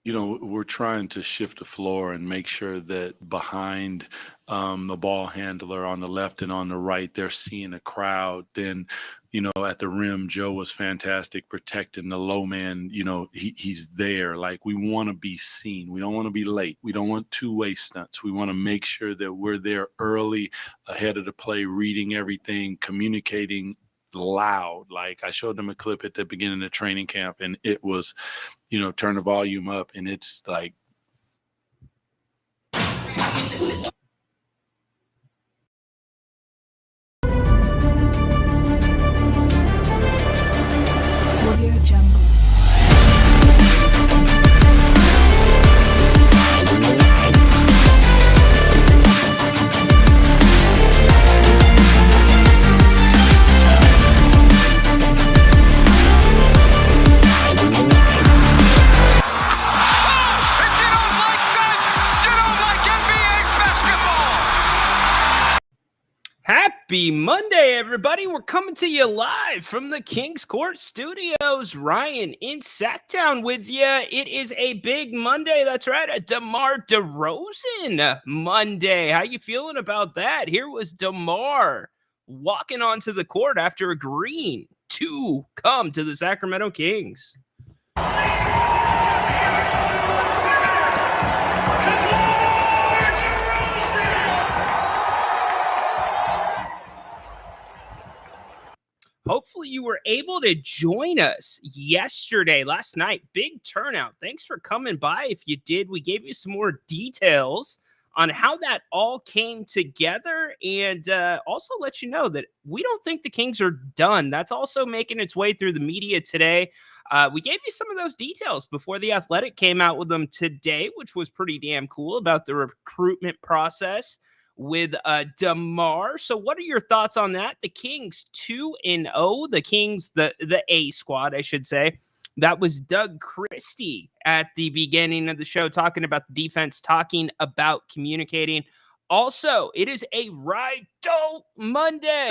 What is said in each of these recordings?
we're trying to shift the floor and make sure that behind the ball handler on the left and on the right, they're seeing a crowd. Then, at the rim, Joe was fantastic protecting the low man. He's there. Like, we want to be seen. We don't want to be late. We don't want two-way stunts. We want to make sure that we're there early, ahead of the play, reading everything, communicating loud. Like, I showed them a clip at the beginning of training camp, and it was, turn the volume up, and it's like, Happy Monday, everybody. We're coming to you live from the Kings Court Studios. Ryan in Sacktown with you. It is a big Monday. That's right, a Demar DeRozan Monday. How you feeling about that? Here was Demar walking onto the court after agreeing to come to the Sacramento Kings. Hopefully you were able to join us last night. Big turnout. Thanks for coming by. If you did, we gave you some more details on how that all came together, and also let you know that we don't think the Kings are done. That's also making its way through the media today. We gave you some of those details before The Athletic came out with them today, which was pretty damn cool, about the recruitment process with Demar. So what are your thoughts on that? The Kings 2-0. The Kings, the A squad, I should say. That was Doug Christie at the beginning of the show, talking about the defense, talking about communicating. Also, it is a Ry-doe Monday.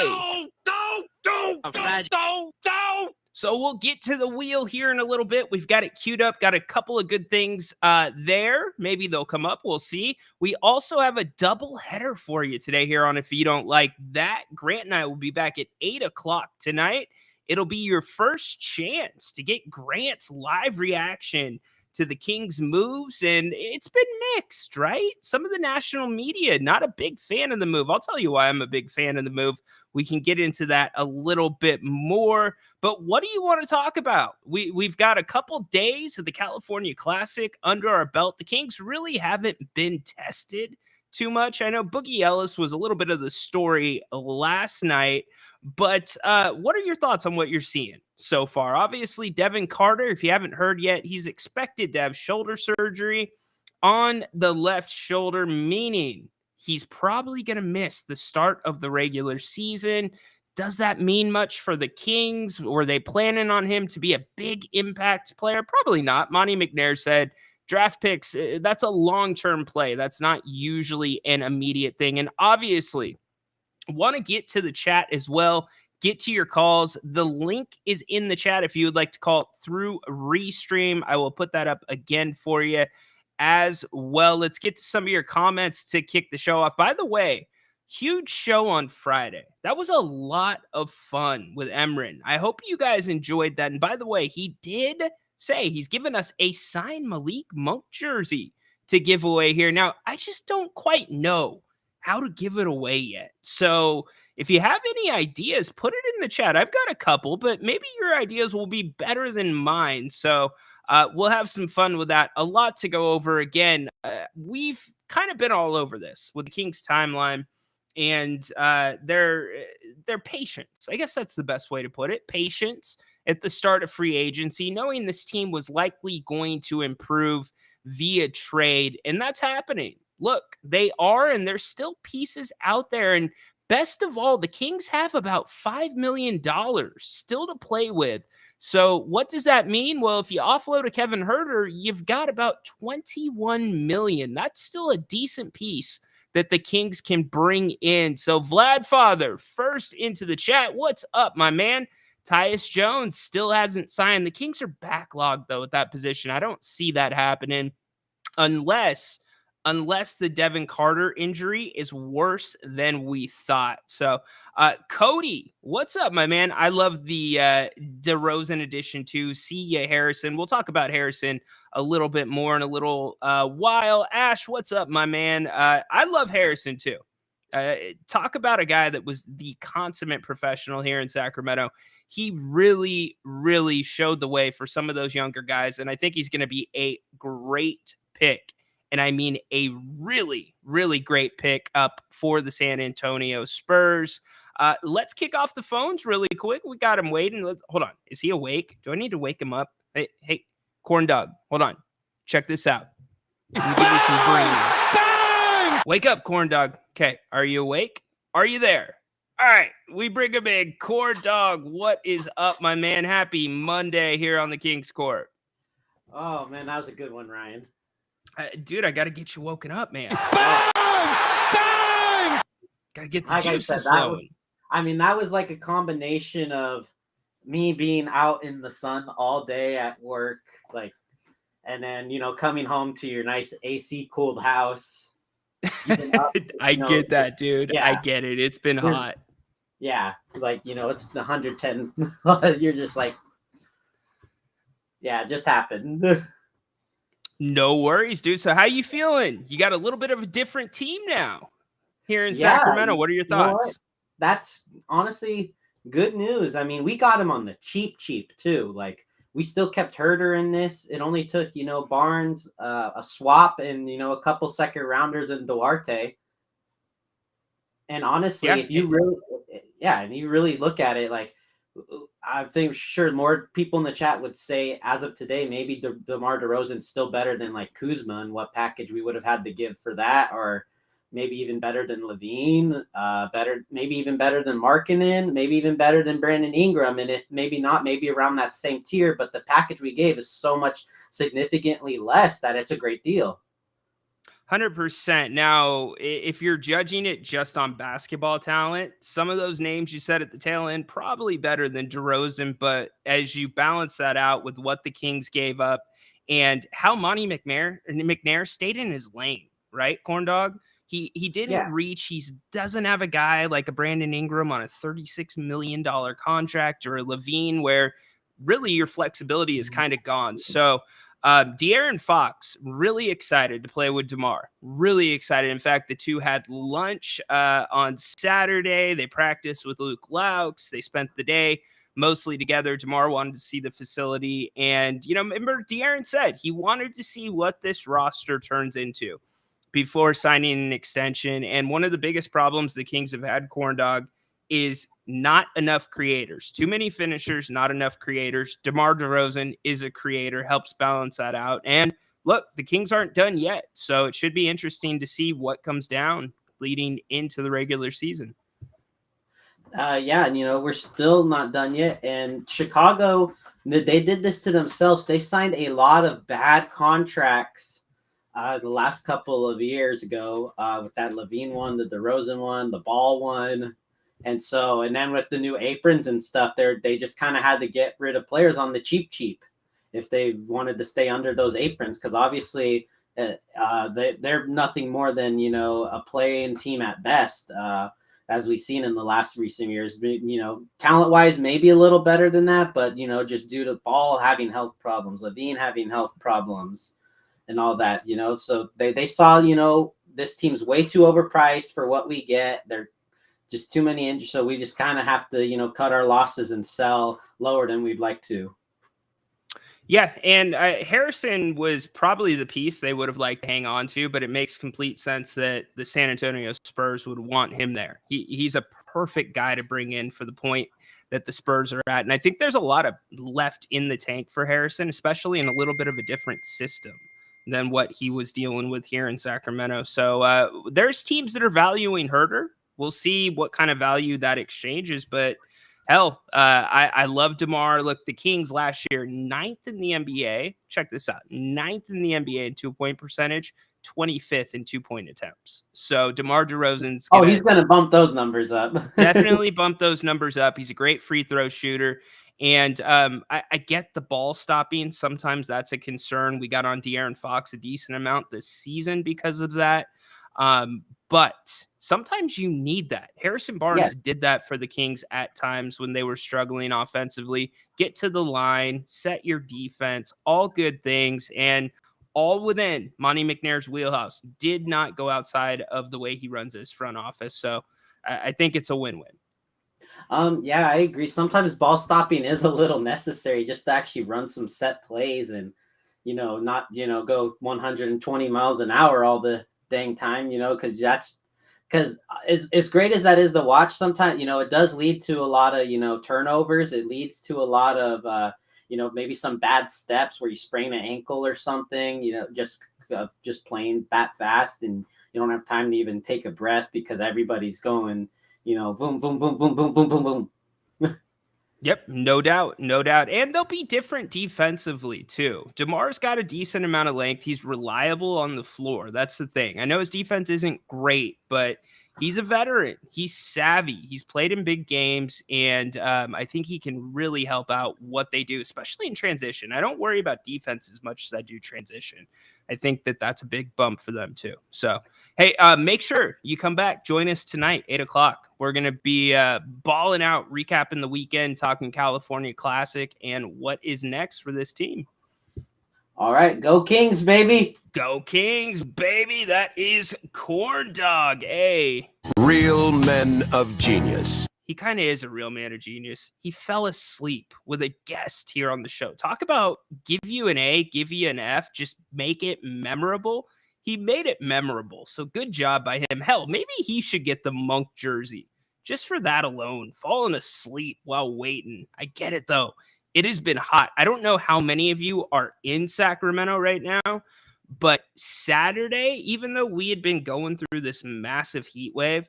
So we'll get to the wheel here in a little bit. We've got it queued up, got a couple of good things there. Maybe they'll come up. We'll see. We also have a double header for you today here on If You Don't Like That. Grant and I will be back at 8 o'clock tonight. It'll be your first chance to get Grant's live reaction to the Kings' moves, and it's been mixed, right? Some of the national media, not a big fan of the move. I'll tell you why I'm a big fan of the move. We can get into that a little bit more, but what do you want to talk about? We've got a couple days of the California Classic under our belt. The Kings really haven't been tested too much. I know Boogie Ellis was a little bit of the story last night, but what are your thoughts on what you're seeing so far? Obviously, Devin Carter, if you haven't heard yet, he's expected to have shoulder surgery on the left shoulder, meaning he's probably going to miss the start of the regular season. Does that mean much for the Kings? Were they planning on him to be a big impact player? Probably not. Monty McNair said draft picks, that's a long-term play. That's not usually an immediate thing. And obviously, want to get to the chat as well. Get to your calls. The link is in the chat if you would like to call through Restream. I will put that up again for you as well. Let's get to some of your comments to kick the show off. By the way, huge show on Friday. That was a lot of fun with Emran. I hope you guys enjoyed that. And by the way, he did say he's given us a signed Malik Monk jersey to give away here. Now, I just don't quite know how to give it away yet. So if you have any ideas, put it in the chat. I've got a couple, but maybe your ideas will be better than mine. So we'll have some fun with that. A lot to go over. Again, we've kind of been all over this with the Kings timeline and their patience. I guess that's the best way to put it. Patience at the start of free agency, knowing this team was likely going to improve via trade, and that's happening. Look, they are, and there's still pieces out there. And best of all, the Kings have about $5 million still to play with. So what does that mean? Well, if you offload a Kevin Huerter, you've got about $21 million. That's still a decent piece that the Kings can bring in. So Vlad Father, first into the chat. What's up, my man? Tyus Jones still hasn't signed. The Kings are backlogged, though, at that position. I don't see that happening unless the Devin Carter injury is worse than we thought. So, Cody, what's up, my man? I love the DeRozan addition to see ya, Harrison. We'll talk about Harrison a little bit more in a little while. Ash, what's up, my man? I love Harrison too. Talk about a guy that was the consummate professional here in Sacramento. He really, really showed the way for some of those younger guys, and I think he's going to be a great pick. And I mean a really, really great pick up for the San Antonio Spurs. Let's kick off the phones really quick. We got him waiting. Hold on. Is he awake? Do I need to wake him up? Hey, Corn Dog, hold on. Check this out. Let me give you some brain. Wake up, Corn Dog. Okay, are you awake? Are you there? All right, we bring him in. Corn Dog, what is up, my man? Happy Monday here on the King's Court. Oh, man, that was a good one, Ryan. Dude, I got to get you woken up, man. Got to get the juices flowing. That was like a combination of me being out in the sun all day at work, and then, coming home to your nice AC cooled house. I get that, dude. Yeah. I get it. It's been hot. Yeah. It's 110. You're just like, yeah, it just happened. No worries, dude. So how you feeling? You got a little bit of a different team now here in Sacramento. What are your thoughts? That's honestly good news. I mean, we got him on the cheap too. We still kept Herter in this. It only took, Barnes, a swap, and, a couple second rounders in Duarte. And honestly, if you really look at it, I think sure more people in the chat would say as of today, maybe DeMar DeRozan's still better than Kuzma and what package we would have had to give for that, or maybe even better than Levine, maybe even better than Markkanen, maybe even better than Brandon Ingram. And if maybe not, maybe around that same tier, but the package we gave is so much significantly less that it's a great deal. 100%. Now, if you're judging it just on basketball talent, some of those names you said at the tail end, probably better than DeRozan. But as you balance that out with what the Kings gave up and how Monty McNair stayed in his lane, right, Corn Dog? He didn't reach. He doesn't have a guy like a Brandon Ingram on a $36 million contract, or a Levine where really your flexibility is kind of gone. So De'Aaron Fox, really excited to play with DeMar. Really excited. In fact, the two had lunch on Saturday. They practiced with Luke Laux. They spent the day mostly together. DeMar wanted to see the facility. And, remember, De'Aaron said he wanted to see what this roster turns into before signing an extension. And one of the biggest problems the Kings have had, Corn Dog, is not enough creators. Too many finishers, not enough creators. DeMar DeRozan is a creator, helps balance that out. And look, the Kings aren't done yet, so it should be interesting to see what comes down leading into the regular season. And we're still not done yet. And Chicago, they did this to themselves. They signed a lot of bad contracts the last couple of years ago, with that Levine one, the DeRozan one, the Ball one. And then with the new aprons and stuff, they just kind of had to get rid of players on the cheap if they wanted to stay under those aprons, because obviously they're nothing more than, a play-in team at best, as we've seen in the last recent years. Talent-wise, maybe a little better than that, but, just due to Ball having health problems, Levine having health problems, and all that, so they saw, this team's way too overpriced for what we get. They're just too many injuries, so we just kind of have to, cut our losses and sell lower than we'd like to. Yeah, and Harrison was probably the piece they would have liked to hang on to, but it makes complete sense that the San Antonio Spurs would want him there. He's a perfect guy to bring in for the point that the Spurs are at, and I think there's a lot of left in the tank for Harrison, especially in a little bit of a different system than what he was dealing with here in Sacramento. So there's teams that are valuing Herter. We'll see what kind of value that exchange is, but Hell, I love Demar. Look, the Kings last year, 9th in the NBA. Check this out. 9th in the NBA in 2-point percentage, 25th in 2-point attempts. So DeMar DeRozan's he's gonna bump those numbers up. definitely bump those numbers up. He's a great free throw shooter. And I get the ball stopping. Sometimes that's a concern. We got on De'Aaron Fox a decent amount this season because of that. But sometimes you need that. Harrison Barnes did that for the Kings at times when they were struggling offensively. Get to the line, set your defense, all good things, and all within Monty McNair's wheelhouse. Did not go outside of the way he runs his front office. So I think it's a win-win. Yeah, I agree. Sometimes ball stopping is a little necessary just to actually run some set plays and, not, go 120 miles an hour all the dang time, because as great as that is to watch, sometimes, it does lead to a lot of, turnovers. It leads to a lot of, maybe some bad steps where you sprain an ankle or something, just playing that fast and you don't have time to even take a breath because everybody's going, boom, boom, boom, boom, boom, boom, boom, boom. Yep, no doubt, no doubt. And they'll be different defensively, too. DeMar's got a decent amount of length. He's reliable on the floor. That's the thing. I know his defense isn't great, but he's a veteran. He's savvy. He's played in big games, and I think he can really help out what they do, especially in transition. I don't worry about defense as much as I do transition. I think that that's a big bump for them, too. So, hey, make sure you come back. Join us tonight, 8 o'clock. We're going to be balling out, recapping the weekend, talking California Classic, and what is next for this team. All right. Go Kings, baby. Go Kings, baby. That is Corn Dog, Real men of genius. He kind of is a real man of genius. He fell asleep with a guest here on the show. Talk about give you an A, give you an F, just make it memorable. He made it memorable. So good job by him. Hell, maybe he should get the Monk jersey just for that alone. Falling asleep while waiting. I get it, though. It has been hot. I don't know how many of you are in Sacramento right now, but Saturday, even though we had been going through this massive heat wave,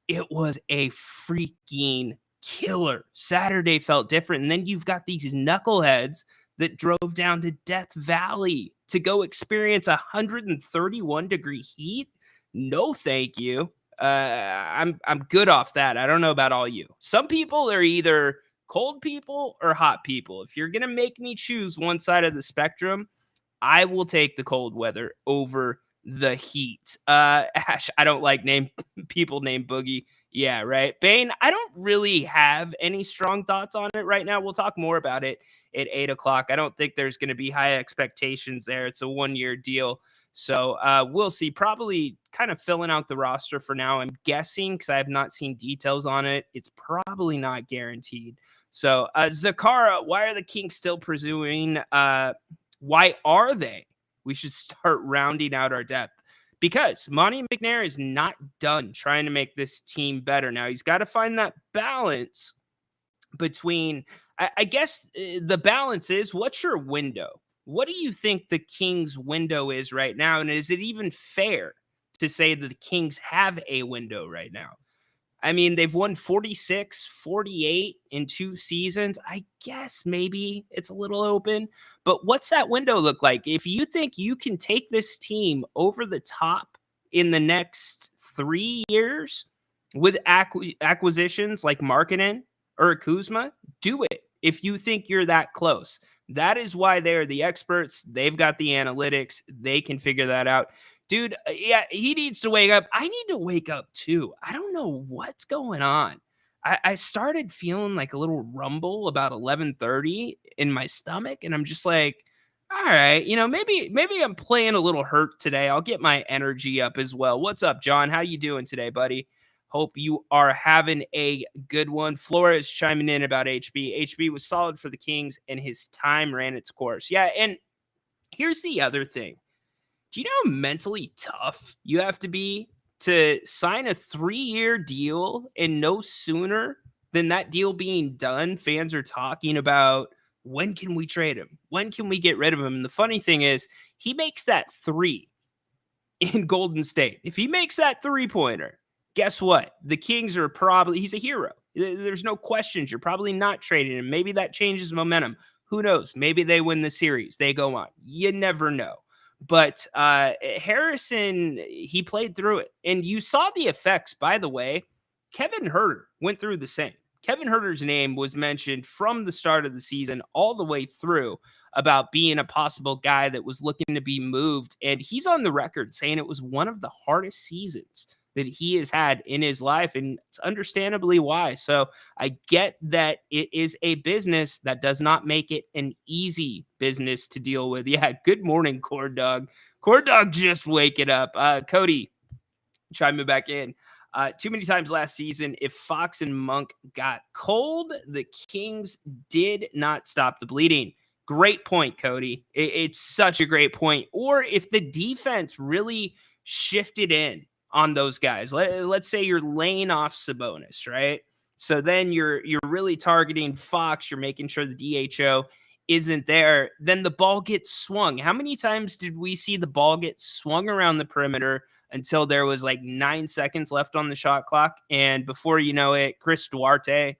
it was a freaking killer. Saturday felt different. And then you've got these knuckleheads that drove down to Death Valley to go experience 131-degree heat. No, thank you. I'm good off that. I don't know about all you. Some people are either cold people or hot people. If you're going to make me choose one side of the spectrum, I will take the cold weather over the heat. Ash, I don't like people named Boogie. Yeah, right. Bane, I don't really have any strong thoughts on it right now. We'll talk more about it at 8 o'clock. I don't think there's going to be high expectations there. It's a 1-year deal. So we'll see. Probably kind of filling out the roster for now. I'm guessing because I have not seen details on it. It's probably not guaranteed. So Zakara, why are the Kings still pursuing? Why are they? We should start rounding out our depth because Monty McNair is not done trying to make this team better. Now he's got to find that balance between, I guess the balance is, what's your window? What do you think the Kings window is right now? And is it even fair to say that the Kings have a window right now? I mean, they've won 46, 48 in 2 seasons. I guess maybe it's a little open, but what's that window look like? If you think you can take this team over the top in the next 3 years with acquisitions like Markkanen or Kuzma, do it. If you think you're that close, that is why they're the experts. They've got the analytics. They can figure that out. Dude, yeah, he needs to wake up. I need to wake up too. I don't know what's going on. I started feeling like a little rumble about 11:30 in my stomach, and I'm just like, all right, maybe I'm playing a little hurt today. I'll get my energy up as well. What's up, John? How you doing today, buddy? Hope you are having a good one. Flores chiming in about HB. HB was solid for the Kings, and his time ran its course. Yeah, and here's the other thing. Do you know how mentally tough you have to be to sign a 3-year deal, and no sooner than that deal being done, fans are talking about, when can we trade him? When can we get rid of him? And the funny thing is, he makes that 3 in Golden State. If he makes that 3-pointer, guess what? The Kings are he's a hero. There's no questions. You're probably not trading him. Maybe that changes momentum. Who knows? Maybe they win the series. They go on. You never know. But Harrison, he played through it. And you saw the effects, by the way. Kevin Huerter went through the same. Kevin Huerter's name was mentioned from the start of the season all the way through about being a possible guy that was looking to be moved. And he's on the record saying it was one of the hardest seasons that he has had in his life. And it's understandably why. So I get that it is a business that does not make it an easy business to deal with. Yeah. Good morning, Cord Dog. Cord Dog just waking up. Cody, chiming back in. Too many times last season, if Fox and Monk got cold, the Kings did not stop the bleeding. Great point, Cody. It's such a great point. Or if the defense really shifted in on those guys, let's say you're laying off Sabonis, right? So then you're really targeting Fox. You're making sure the DHO isn't there. Then the ball gets swung. How many times did we see the ball get swung around the perimeter until there was like 9 seconds left on the shot clock? And before you know it, Chris Duarte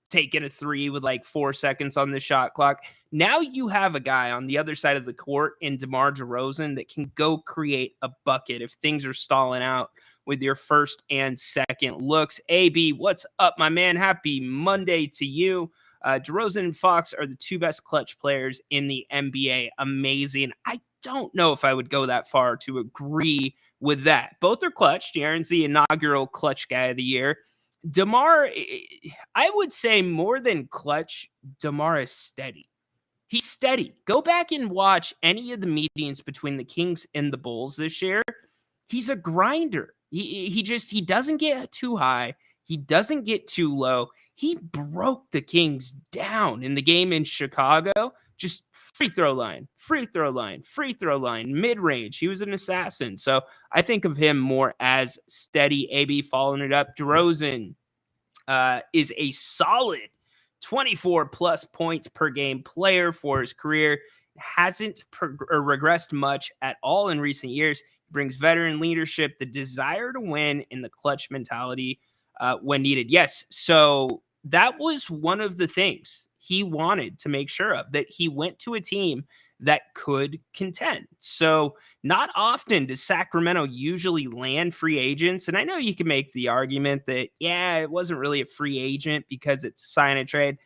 taking a three with like 4 seconds on the shot clock. Now you have a guy on the other side of the court in DeMar DeRozan that can go create a bucket if things are stalling out with your first and second looks. AB, what's up, my man? Happy Monday to you. DeRozan and Fox are the two best clutch players in the NBA. Amazing. I don't know if I would go that far to agree with that. Both are clutch. De'Aaron's the inaugural clutch guy of the year. DeMar, I would say more than clutch, DeMar is steady. He's steady. Go back and watch any of the meetings between the Kings and the Bulls this year. He's a grinder. He doesn't get too high. He doesn't get too low. He broke the Kings down in the game in Chicago. Just free throw line, mid-range. He was an assassin. So I think of him more as steady. AB following it up. DeRozan is a solid 24 plus points per game player for his career. Hasn't regressed much at all in recent years. He brings veteran leadership, the desire to win, and the clutch mentality when needed. Yes, so that was one of the things he wanted to make sure of, that he went to a team that could contend. So not often does Sacramento usually land free agents. And I know you can make the argument that, yeah, it wasn't really a free agent because it's sign and trade.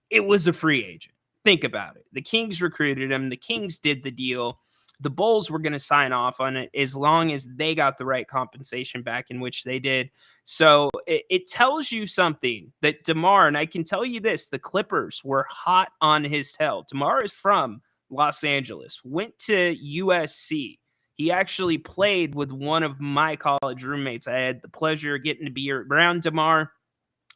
It was a free agent. Think about it. The Kings recruited him. The Kings did the deal. The Bulls were going to sign off on it as long as they got the right compensation back, in which they did. So it tells you something that DeMar, and I can tell you this, the Clippers were hot on his tail. DeMar is from Los Angeles, went to USC. He actually played with one of my college roommates. I had the pleasure of getting to be around DeMar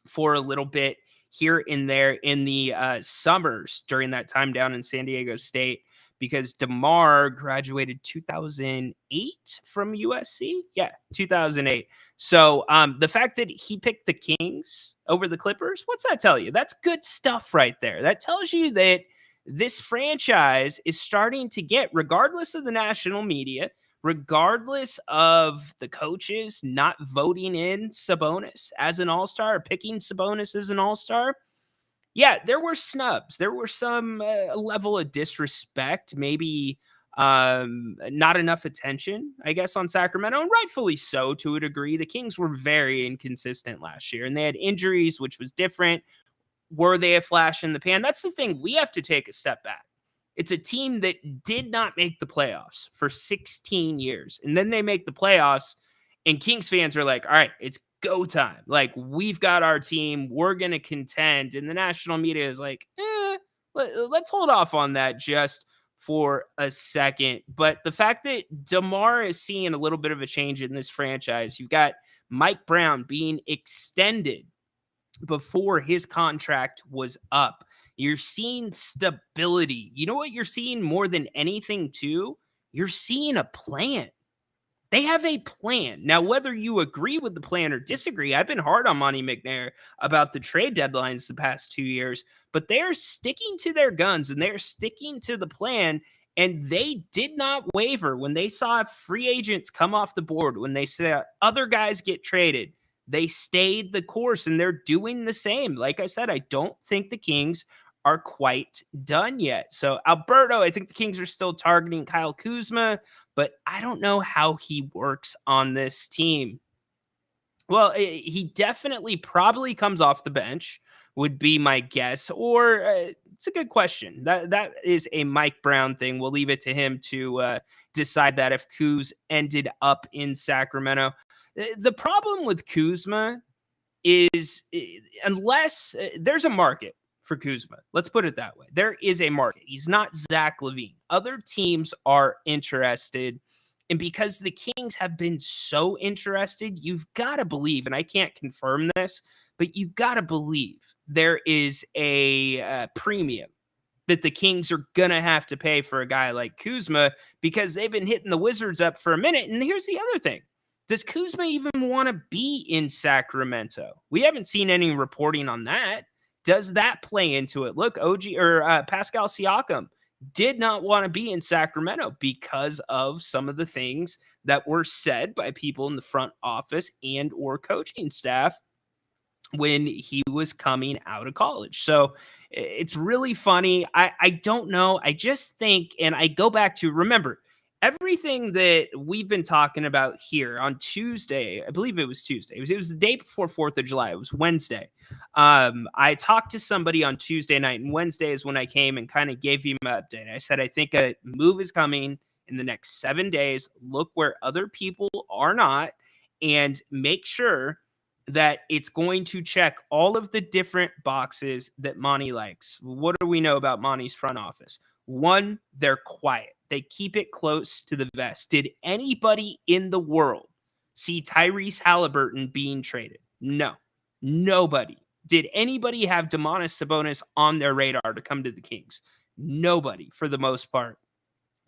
for a little bit here and there in the summers during that time down in San Diego State, because DeMar graduated 2008 from USC. Yeah, 2008. So the fact that he picked the Kings over the Clippers, what's that tell you? That's good stuff right there. That tells you that this franchise is starting to get, regardless of the national media, regardless of the coaches not voting in Sabonis as an all-star, or picking Sabonis as an all-star. Yeah, there were snubs. There were some level of disrespect, maybe not enough attention, I guess, on Sacramento, and rightfully so to a degree. The Kings were very inconsistent last year, and they had injuries, which was different. Were they a flash in the pan? That's the thing. We have to take a step back. It's a team that did not make the playoffs for 16 years, and then they make the playoffs, and Kings fans are like, all right, it's go time. Like, we've got our team. We're going to contend. And the national media is like, let's hold off on that just for a second. But the fact that DeMar is seeing a little bit of a change in this franchise, you've got Mike Brown being extended before his contract was up. You're seeing stability. You know what you're seeing more than anything too? You're seeing a plan. They have a plan. Now, whether you agree with the plan or disagree, I've been hard on Monty McNair about the trade deadlines the past 2 years, but they're sticking to their guns and they're sticking to the plan, and they did not waver when they saw free agents come off the board, when they saw other guys get traded. They stayed the course, and they're doing the same. Like I said, I don't think the Kings are quite done yet. So Alberto, I think the Kings are still targeting Kyle Kuzma, but I don't know how he works on this team. Well, he definitely probably comes off the bench, would be my guess. Or it's a good question. That is a Mike Brown thing. We'll leave it to him to decide that if Kuz ended up in Sacramento. The problem with Kuzma is unless there's a market for Kuzma. Let's put it that way. There is a market. He's not Zach LaVine. Other teams are interested. And because the Kings have been so interested, you've got to believe, and I can't confirm this, but you've got to believe there is a premium that the Kings are going to have to pay for a guy like Kuzma because they've been hitting the Wizards up for a minute. And here's the other thing. Does Kuzma even want to be in Sacramento? We haven't seen any reporting on that. Does that play into it? Look, Pascal Siakam did not want to be in Sacramento because of some of the things that were said by people in the front office and or coaching staff when he was coming out of college. So it's really funny. I don't know. I just think, and I go back to, remember, everything that we've been talking about here on Tuesday, I believe it was Tuesday. It was the day before 4th of July. It was Wednesday. I talked to somebody on Tuesday night, and Wednesday is when I came and kind of gave him an update. I said, I think a move is coming in the next 7 days. Look where other people are not and make sure that it's going to check all of the different boxes that Monty likes. What do we know about Monty's front office? One, they're quiet. They keep it close to the vest. Did anybody in the world see Tyrese Halliburton being traded? No, nobody. Did anybody have Domantas Sabonis on their radar to come to the Kings? Nobody, for the most part.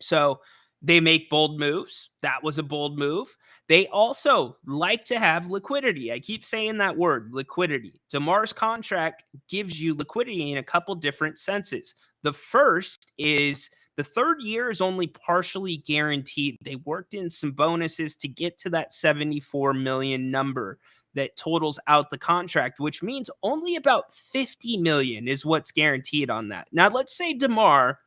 So they make bold moves. That was a bold move. They also like to have liquidity. I keep saying that word, liquidity. Demar's contract gives you liquidity in a couple different senses. The first is the third year is only partially guaranteed. They worked in some bonuses to get to that $74 million number that totals out the contract, which means only about $50 million is what's guaranteed on that. Now, let's say Demar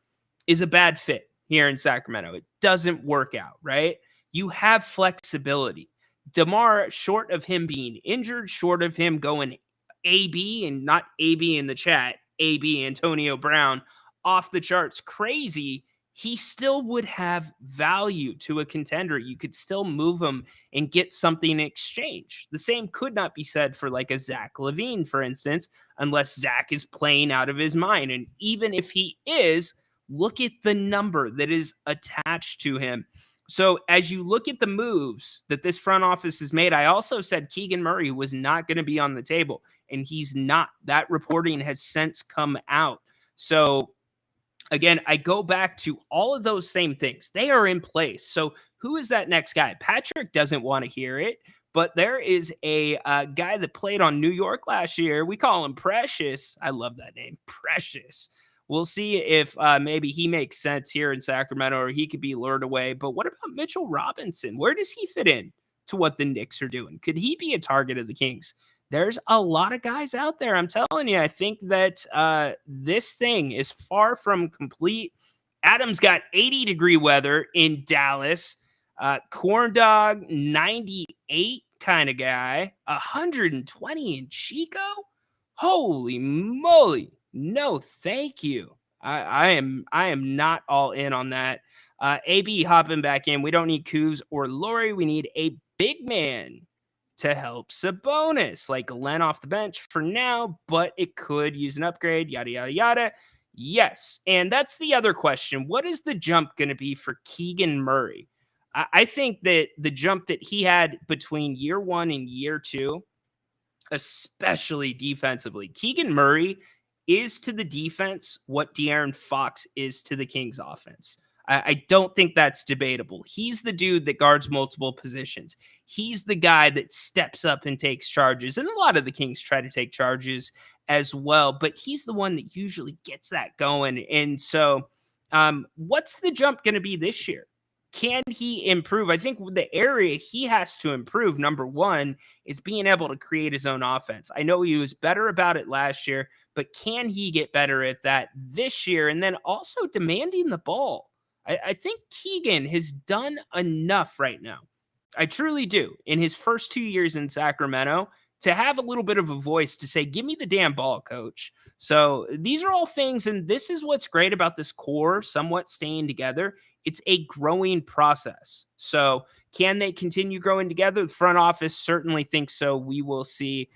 is a bad fit here in Sacramento. It doesn't work out, right? You have flexibility. Demar, short of him being injured, short of him going AB, and not AB in the chat, AB Antonio Brown, off the charts crazy, he still would have value to a contender. You could still move him and get something in exchange. The same could not be said for like a Zach LaVine, for instance, unless Zach is playing out of his mind. And even if he is, look at the number that is attached to him. So as you look at the moves that this front office has made, I also said Keegan Murray was not going to be on the table, and he's not. That reporting has since come out. So again, I go back to all of those same things. They are in place. So who is that next guy? Patrick doesn't want to hear it, but there is a guy that played on New York last year. We call him Precious. I love that name, Precious. We'll see if maybe he makes sense here in Sacramento or he could be lured away. But what about Mitchell Robinson? Where does he fit in to what the Knicks are doing? Could he be a target of the Kings? There's a lot of guys out there. I'm telling you, I think that this thing is far from complete. Adam's got 80-degree weather in Dallas. Corn Dog, 98 kind of guy. 120 in Chico? Holy moly. No, thank you. I am not all in on that. AB hopping back in. We don't need Kuz or Laurie. We need a big man to help Sabonis, like Len off the bench for now, but it could use an upgrade, yada, yada, yada. Yes, and that's the other question. What is the jump going to be for Keegan Murray? I think that the jump that he had between year one and year two, especially defensively, Keegan Murray is to the defense what De'Aaron Fox is to the Kings offense. I don't think that's debatable. He's the dude that guards multiple positions. He's the guy that steps up and takes charges. And a lot of the Kings try to take charges as well, but he's the one that usually gets that going. And so what's the jump going to be this year? Can he improve? I think the area he has to improve, number one, is being able to create his own offense. I know he was better about it last year, but can he get better at that this year? And then also demanding the ball. I think Keegan has done enough right now. I truly do. In his first 2 years in Sacramento, to have a little bit of a voice to say, give me the damn ball, coach. So these are all things, and this is what's great about this core somewhat staying together. It's a growing process. So can they continue growing together? The front office certainly thinks so. We will see.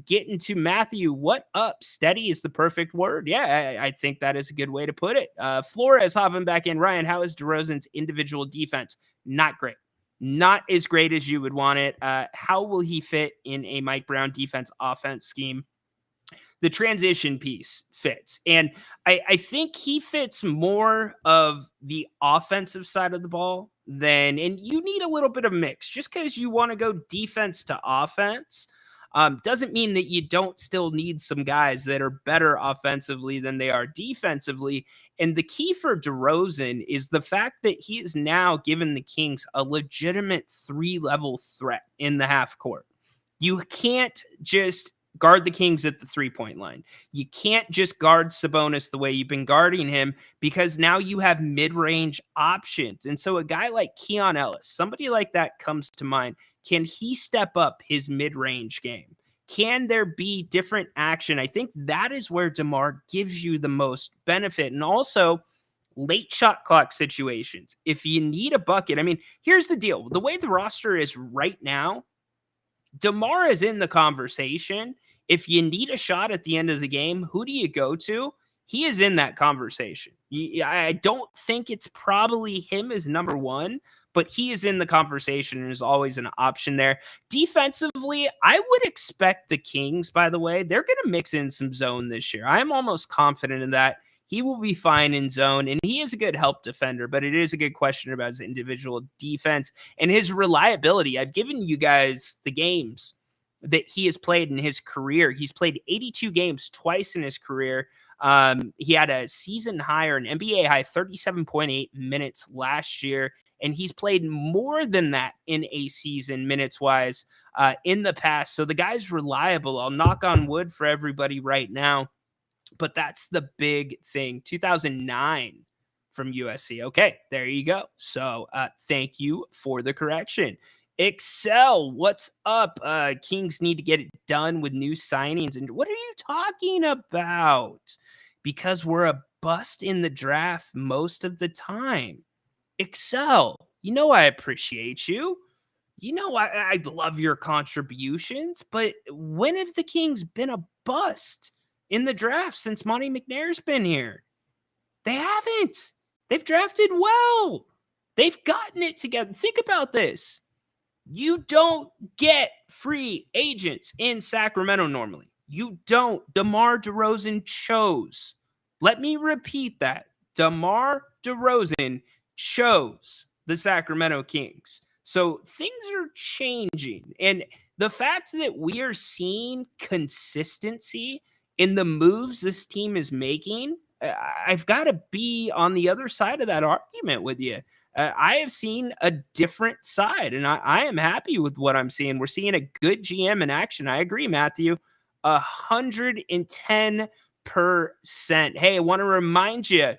Getting to Matthew, what up? Steady is the perfect word. Yeah, I think that is a good way to put it. Flores hopping back in. Ryan, how is DeRozan's individual defense? Not great. Not as great as you would want it. How will he fit in a Mike Brown defense offense scheme? The transition piece fits. And I think he fits more of the offensive side of the ball than, and you need a little bit of mix. Just because you want to go defense to offense doesn't mean that you don't still need some guys that are better offensively than they are defensively. And the key for DeRozan is the fact that he is now given the Kings a legitimate 3-level threat in the half court. You can't just guard the Kings at the 3-point line. You can't just guard Sabonis the way you've been guarding him, because now you have mid-range options. And so a guy like Keon Ellis, somebody like that comes to mind. Can he step up his mid-range game? Can there be different action? I think that is where Demar gives you the most benefit. And also late shot clock situations. If you need a bucket, I mean, here's the deal. The way the roster is right now, Demar is in the conversation. If you need a shot at the end of the game, who do you go to? He is in that conversation. I don't think it's probably him as number one, but he is in the conversation and is always an option there. Defensively, I would expect the Kings, by the way, they're going to mix in some zone this year. I'm almost confident in that. He will be fine in zone, and he is a good help defender, but it is a good question about his individual defense and his reliability. I've given you guys the games that he has played in his career. He's played 82 games twice in his career. He had a season high or an NBA high 37.8 minutes last year, and he's played more than that in a season minutes-wise in the past. So the guy's reliable. I'll knock on wood for everybody right now. But that's the big thing. 2009 from USC. Okay, there you go. So thank you for the correction. Excel, what's up? Kings need to get it done with new signings. And what are you talking about? Because we're a bust in the draft most of the time. Excel, you know I appreciate you. You know I love your contributions. But when have the Kings been a bust in the draft since Monty McNair's been here? They haven't. They've drafted well. They've gotten it together. Think about this. You don't get free agents in Sacramento normally. You don't. DeMar DeRozan chose. Let me repeat that. DeMar DeRozan chose the Sacramento Kings. So things are changing. And the fact that we are seeing consistency in the moves this team is making, I've got to be on the other side of that argument with you. I have seen a different side, and I am happy with what I'm seeing. We're seeing a good GM in action. I agree, Matthew. 110%. Hey, I want to remind you,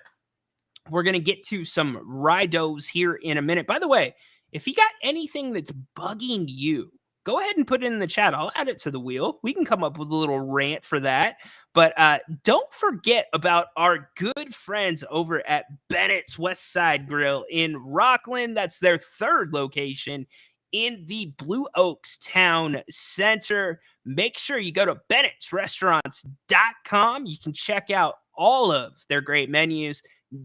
we're going to get to some Ry-does here in a minute. By the way, if you got anything that's bugging you, go ahead and put it in the chat. I'll add it to the wheel. We can come up with a little rant for that. But don't forget about our good friends over at Bennett's West Side Grill in Rockland. That's their third location in the Blue Oaks Town Center. Make sure you go to bennettsrestaurants.com. You can check out all of their great menus.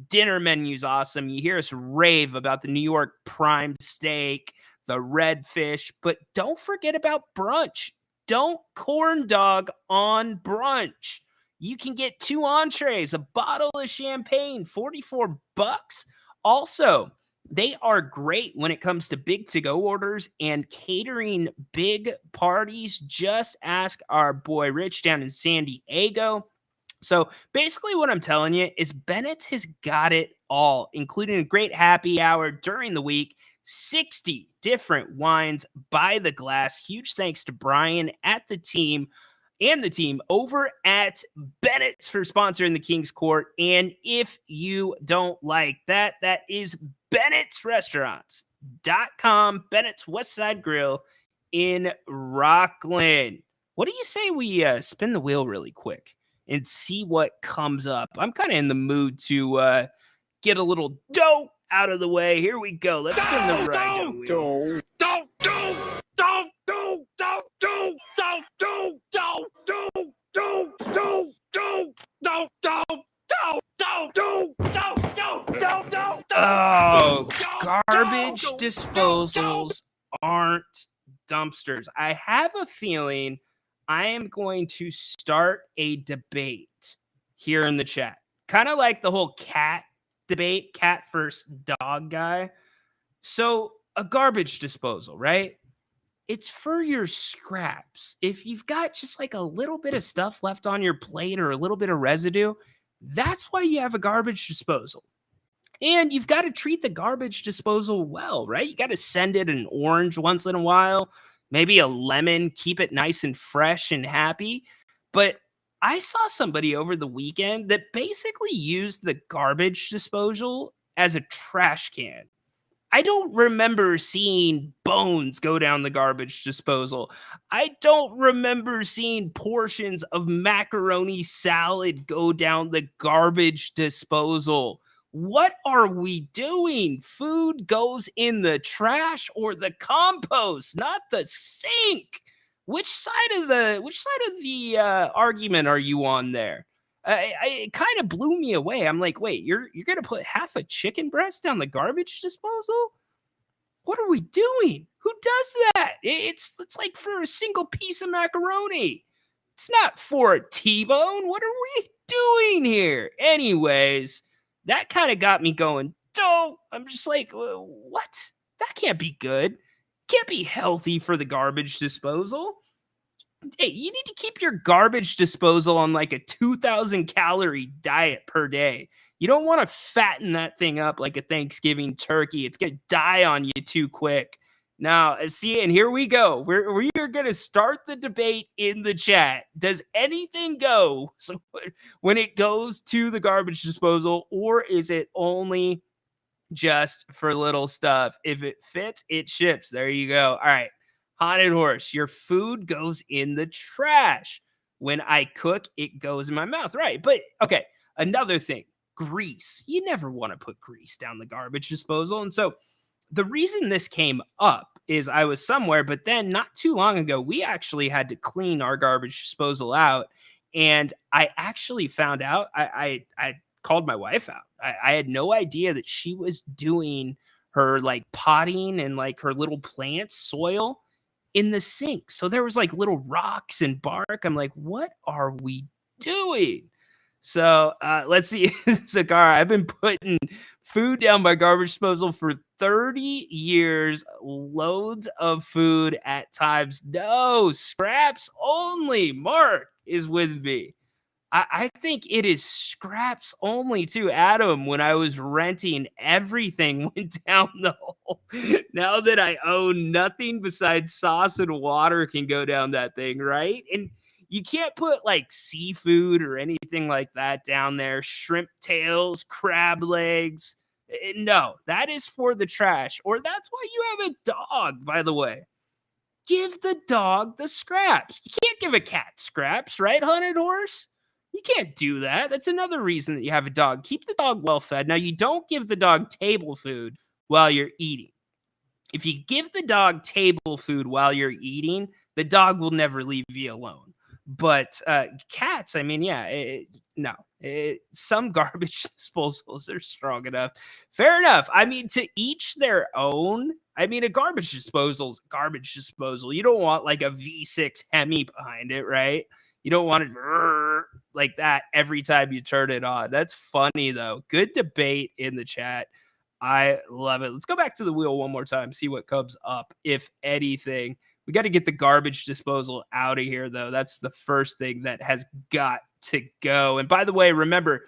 Dinner menu's awesome. You hear us rave about the New York prime steak, the redfish, but don't forget about brunch. Don't corn dog on brunch. You can get 2 entrees, a bottle of champagne, $44. Also, they are great when it comes to big to-go orders and catering big parties. Just ask our boy Rich down in San Diego. So basically, what I'm telling you is Bennett's has got it all, including a great happy hour during the week, 60 different wines by the glass. Huge thanks to Brian at the team and the team over at Bennett's for sponsoring the King's Court. And if you don't like that, that is Bennett's Restaurants.com, Bennett's West Side Grill in Rockland. What do you say we spin the wheel really quick and see what comes up? I'm kind of in the mood to get a little dough out of the way. Here we go. Let's spin the Ry-doe wheel. Oh, garbage disposals aren't dumpsters. I have a feeling I am going to start a debate here in the chat. Kind of like the whole cat debate, cat first dog guy. So a garbage disposal, right? It's for your scraps. If you've got just like a little bit of stuff left on your plate or a little bit of residue, that's why you have a garbage disposal. And you've got to treat the garbage disposal well, right? You got to send it an orange once in a while, maybe a lemon, keep it nice and fresh and happy. But I saw somebody over the weekend that basically used the garbage disposal as a trash can. I don't remember seeing bones go down the garbage disposal. I don't remember seeing portions of macaroni salad go down the garbage disposal. What are we doing? Food goes in the trash or the compost, not the sink. Which side of the argument are you on there? It kind of blew me away. I'm like, wait, you're gonna put half a chicken breast down the garbage disposal? What are we doing? Who does that? It's like for a single piece of macaroni. It's not for a T-bone. What are we doing here? Anyways, that kind of got me going. I'm just like, what? That can't be good. Can't be healthy for the garbage disposal. Hey, you need to keep your garbage disposal on like a 2,000 calorie diet per day. You don't want to fatten that thing up like a Thanksgiving turkey. It's going to die on you too quick. Now, see, and here we go. We are going to start the debate in the chat. Does anything go so when it goes to the garbage disposal, or is it only just for little stuff? If it fits, it ships. There you go. All right. Haunted Horse, your food goes in the trash. When I cook, it goes in my mouth. Right. But okay, another thing, grease. You never want to put grease down the garbage disposal. And so the reason this came up is I was somewhere, but then not too long ago, we actually had to clean our garbage disposal out. And I actually found out, I called my wife out. I had no idea that she was doing her like potting and like her little plants, soil in the sink. So there was like little rocks and bark. I'm like, what are we doing? So let's see. Zakara, I've been putting food down my garbage disposal for 30 years. Loads of food at times. No, scraps only. Mark is with me. I think it is scraps only too. Adam, when I was renting, everything went down the hole. Now that I own nothing besides sauce and water can go down that thing, right? And you can't put like seafood or anything like that down there. Shrimp tails, crab legs. No, that is for the trash. Or that's why you have a dog, by the way. Give the dog the scraps. You can't give a cat scraps, right, Haunted Horse? You can't do that. That's another reason that you have a dog. Keep the dog well fed. Now, you don't give the dog table food while you're eating. If you give the dog table food while you're eating, the dog will never leave you alone. But cats, I mean, yeah, no. Some garbage disposals are strong enough. Fair enough. I mean, to each their own. I mean, a garbage disposal is a garbage disposal. You don't want like a V6 Hemi behind it, right? You don't want it like that every time you turn it on. That's funny, though. Good debate in the chat. I love it. Let's go back to the wheel one more time, see what comes up, if anything. We got to get the garbage disposal out of here, though. That's the first thing that has got to go. And by the way, remember,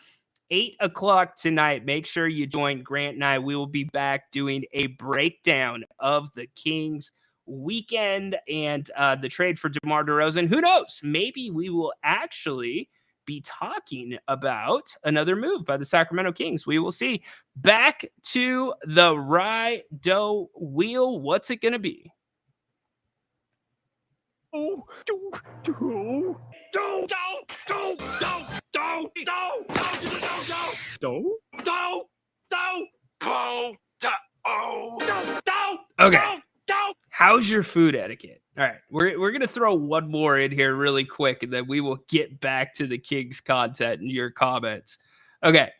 8 o'clock tonight, make sure you join Grant and I. We will be back doing a breakdown of the Kings weekend and the trade for DeMar DeRozan. Who knows? Maybe we will actually be talking about another move by the Sacramento Kings. We will see. Back to the Ry-doe wheel. What's it going to be? Okay. How's your food etiquette? All right, we're gonna throw one more in here really quick, and then we will get back to the Kings content and your comments. Okay,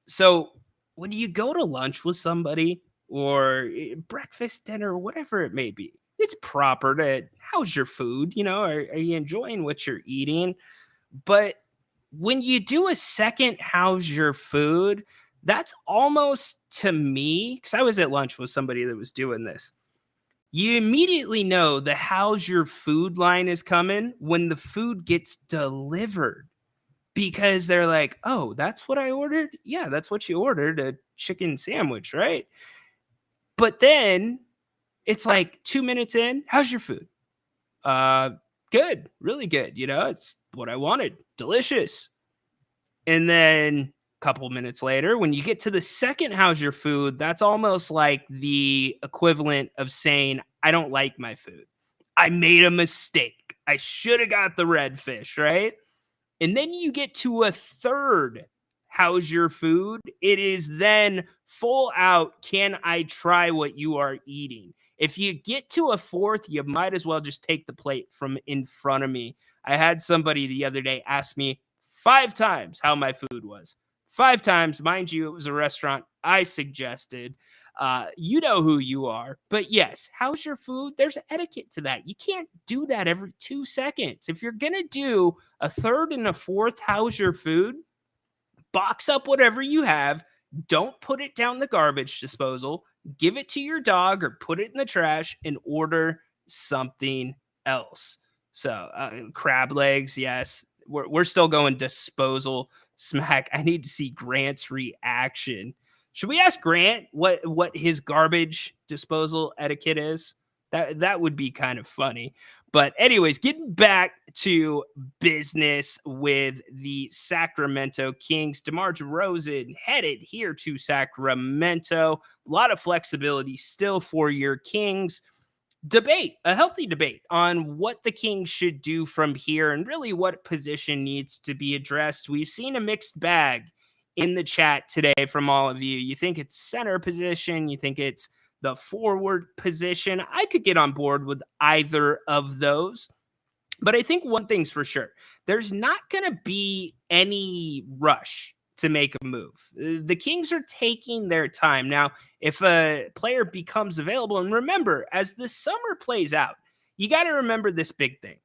so when you go to lunch with somebody or breakfast, dinner, whatever it may be, it's proper to how's your food? You know, are you enjoying what you're eating? But when you do a second how's your food, that's almost to me, because I was at lunch with somebody that was doing this. You immediately know the how's your food line is coming when the food gets delivered because they're like, oh, that's what I ordered? Yeah, that's what you ordered, a chicken sandwich, right? But then it's like 2 minutes in, how's your food? Good, really good. You know, it's what I wanted. Delicious. And then a couple minutes later, when you get to the second how's your food, that's almost like the equivalent of saying, I don't like my food. I made a mistake. I should have got the red fish, right? And then you get to a third how's your food. It is then full out, can I try what you are eating? If you get to a fourth, you might as well just take the plate from in front of me. I had somebody the other day ask me 5 times how my food was. 5 times. Mind you, it was a restaurant I suggested. You know who you are. But yes, how's your food? There's etiquette to that. You can't do that every 2 seconds. If you're going to do a third and a fourth, how's your food? Box up whatever you have. Don't put it down the garbage disposal. Give it to your dog or put it in the trash and order something else. So crab legs, yes. We're still going disposal smack. I need to see Grant's reaction. Should we ask Grant what his garbage disposal etiquette is? That would be kind of funny. But anyways, getting back to business with the Sacramento Kings. DeMar DeRozan headed here to Sacramento. A lot of flexibility still for your Kings. Debate, a healthy debate on what the Kings should do from here and really what position needs to be addressed. We've seen a mixed bag in the chat today from all of you. You think it's center position, you think it's the forward position. I could get on board with either of those. But I think one thing's for sure. There's not going to be any rush to make a move. The Kings are taking their time. Now, if a player becomes available, and remember, as the summer plays out, you got to remember this big thing.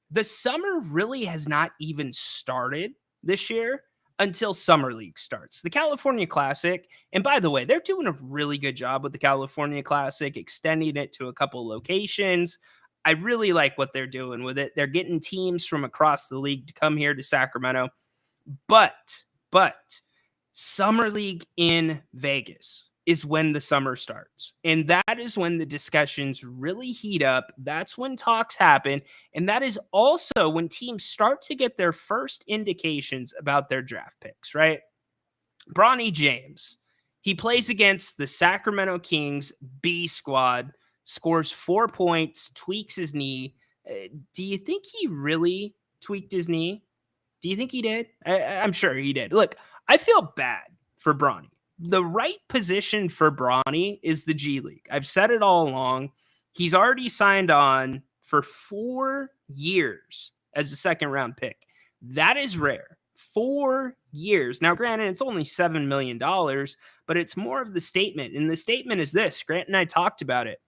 The summer really has not even started this year until Summer League starts. The California Classic, and by the way, they're doing a really good job with the California Classic, extending it to a couple locations. I really like what they're doing with it. They're getting teams from across the league to come here to Sacramento. But Summer League in Vegas is when the summer starts. And that is when the discussions really heat up. That's when talks happen. And that is also when teams start to get their first indications about their draft picks, right? Bronny James, he plays against the Sacramento Kings B squad, scores 4 points, tweaks his knee. Do you think he really tweaked his knee? Do you think he did? I'm sure he did. Look, I feel bad for Bronny. The right position for Bronny is the G League. I've said it all along. He's already signed on for 4 years as a second-round pick. That is rare. 4 years. Now, granted, it's only $7 million, but it's more of the statement. And the statement is this. Grant and I talked about it.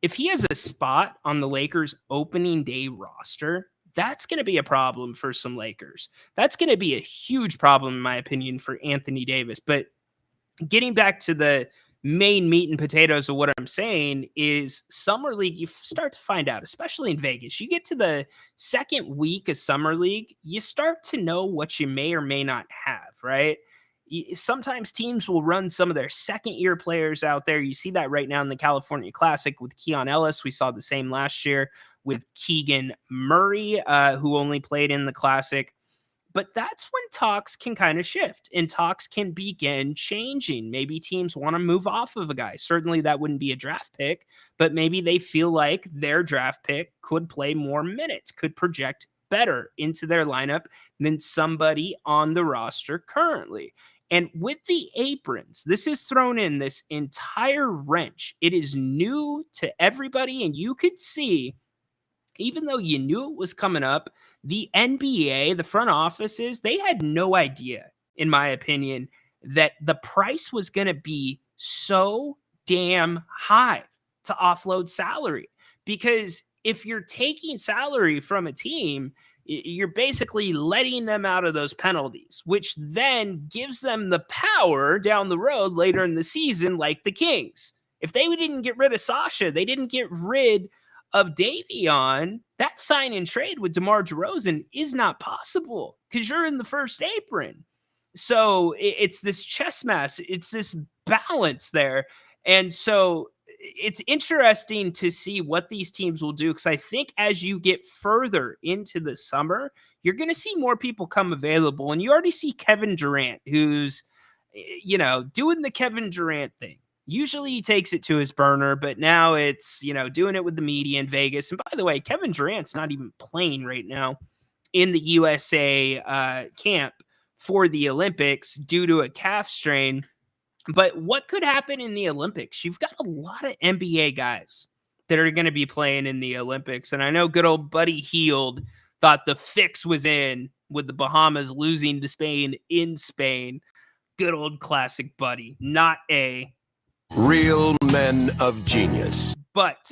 If he has a spot on the Lakers' opening day roster, that's going to be a problem for some Lakers. That's going to be a huge problem, in my opinion, for Anthony Davis. But getting back to the main meat and potatoes of what I'm saying is Summer League, you start to find out, especially in Vegas, you get to the second week of Summer League, you start to know what you may or may not have, right? Sometimes teams will run some of their second year players out there. You see that right now in the California Classic with Keon Ellis. We saw the same last year with Keegan Murray, who only played in the Classic. But that's when talks can kind of shift and talks can begin changing. Maybe teams want to move off of a guy. Certainly that wouldn't be a draft pick, but maybe they feel like their draft pick could play more minutes, could project better into their lineup than somebody on the roster currently. And with the aprons, this is thrown in this entire wrench. It is new to everybody, and you could see, even though you knew it was coming up, the NBA, the front offices, they had no idea, in my opinion, that the price was going to be so damn high to offload salary. Because if you're taking salary from a team, you're basically letting them out of those penalties, which then gives them the power down the road later in the season, like the Kings. If they didn't get rid of Sasha, they didn't get rid of Davion, that sign and trade with DeMar DeRozan is not possible because you're in the first apron. So it's this chess match. It's this balance there. And so it's interesting to see what these teams will do, because I think as you get further into the summer, you're going to see more people come available. And you already see Kevin Durant, who's, doing the Kevin Durant thing. Usually he takes it to his burner, but now it's, doing it with the media in Vegas. And by the way, Kevin Durant's not even playing right now in the USA camp for the Olympics due to a calf strain. But what could happen in the Olympics? You've got a lot of NBA guys that are going to be playing in the Olympics. And I know good old Buddy Hield thought the fix was in with the Bahamas losing to Spain in Spain. Good old classic Buddy, not a Real men of genius. But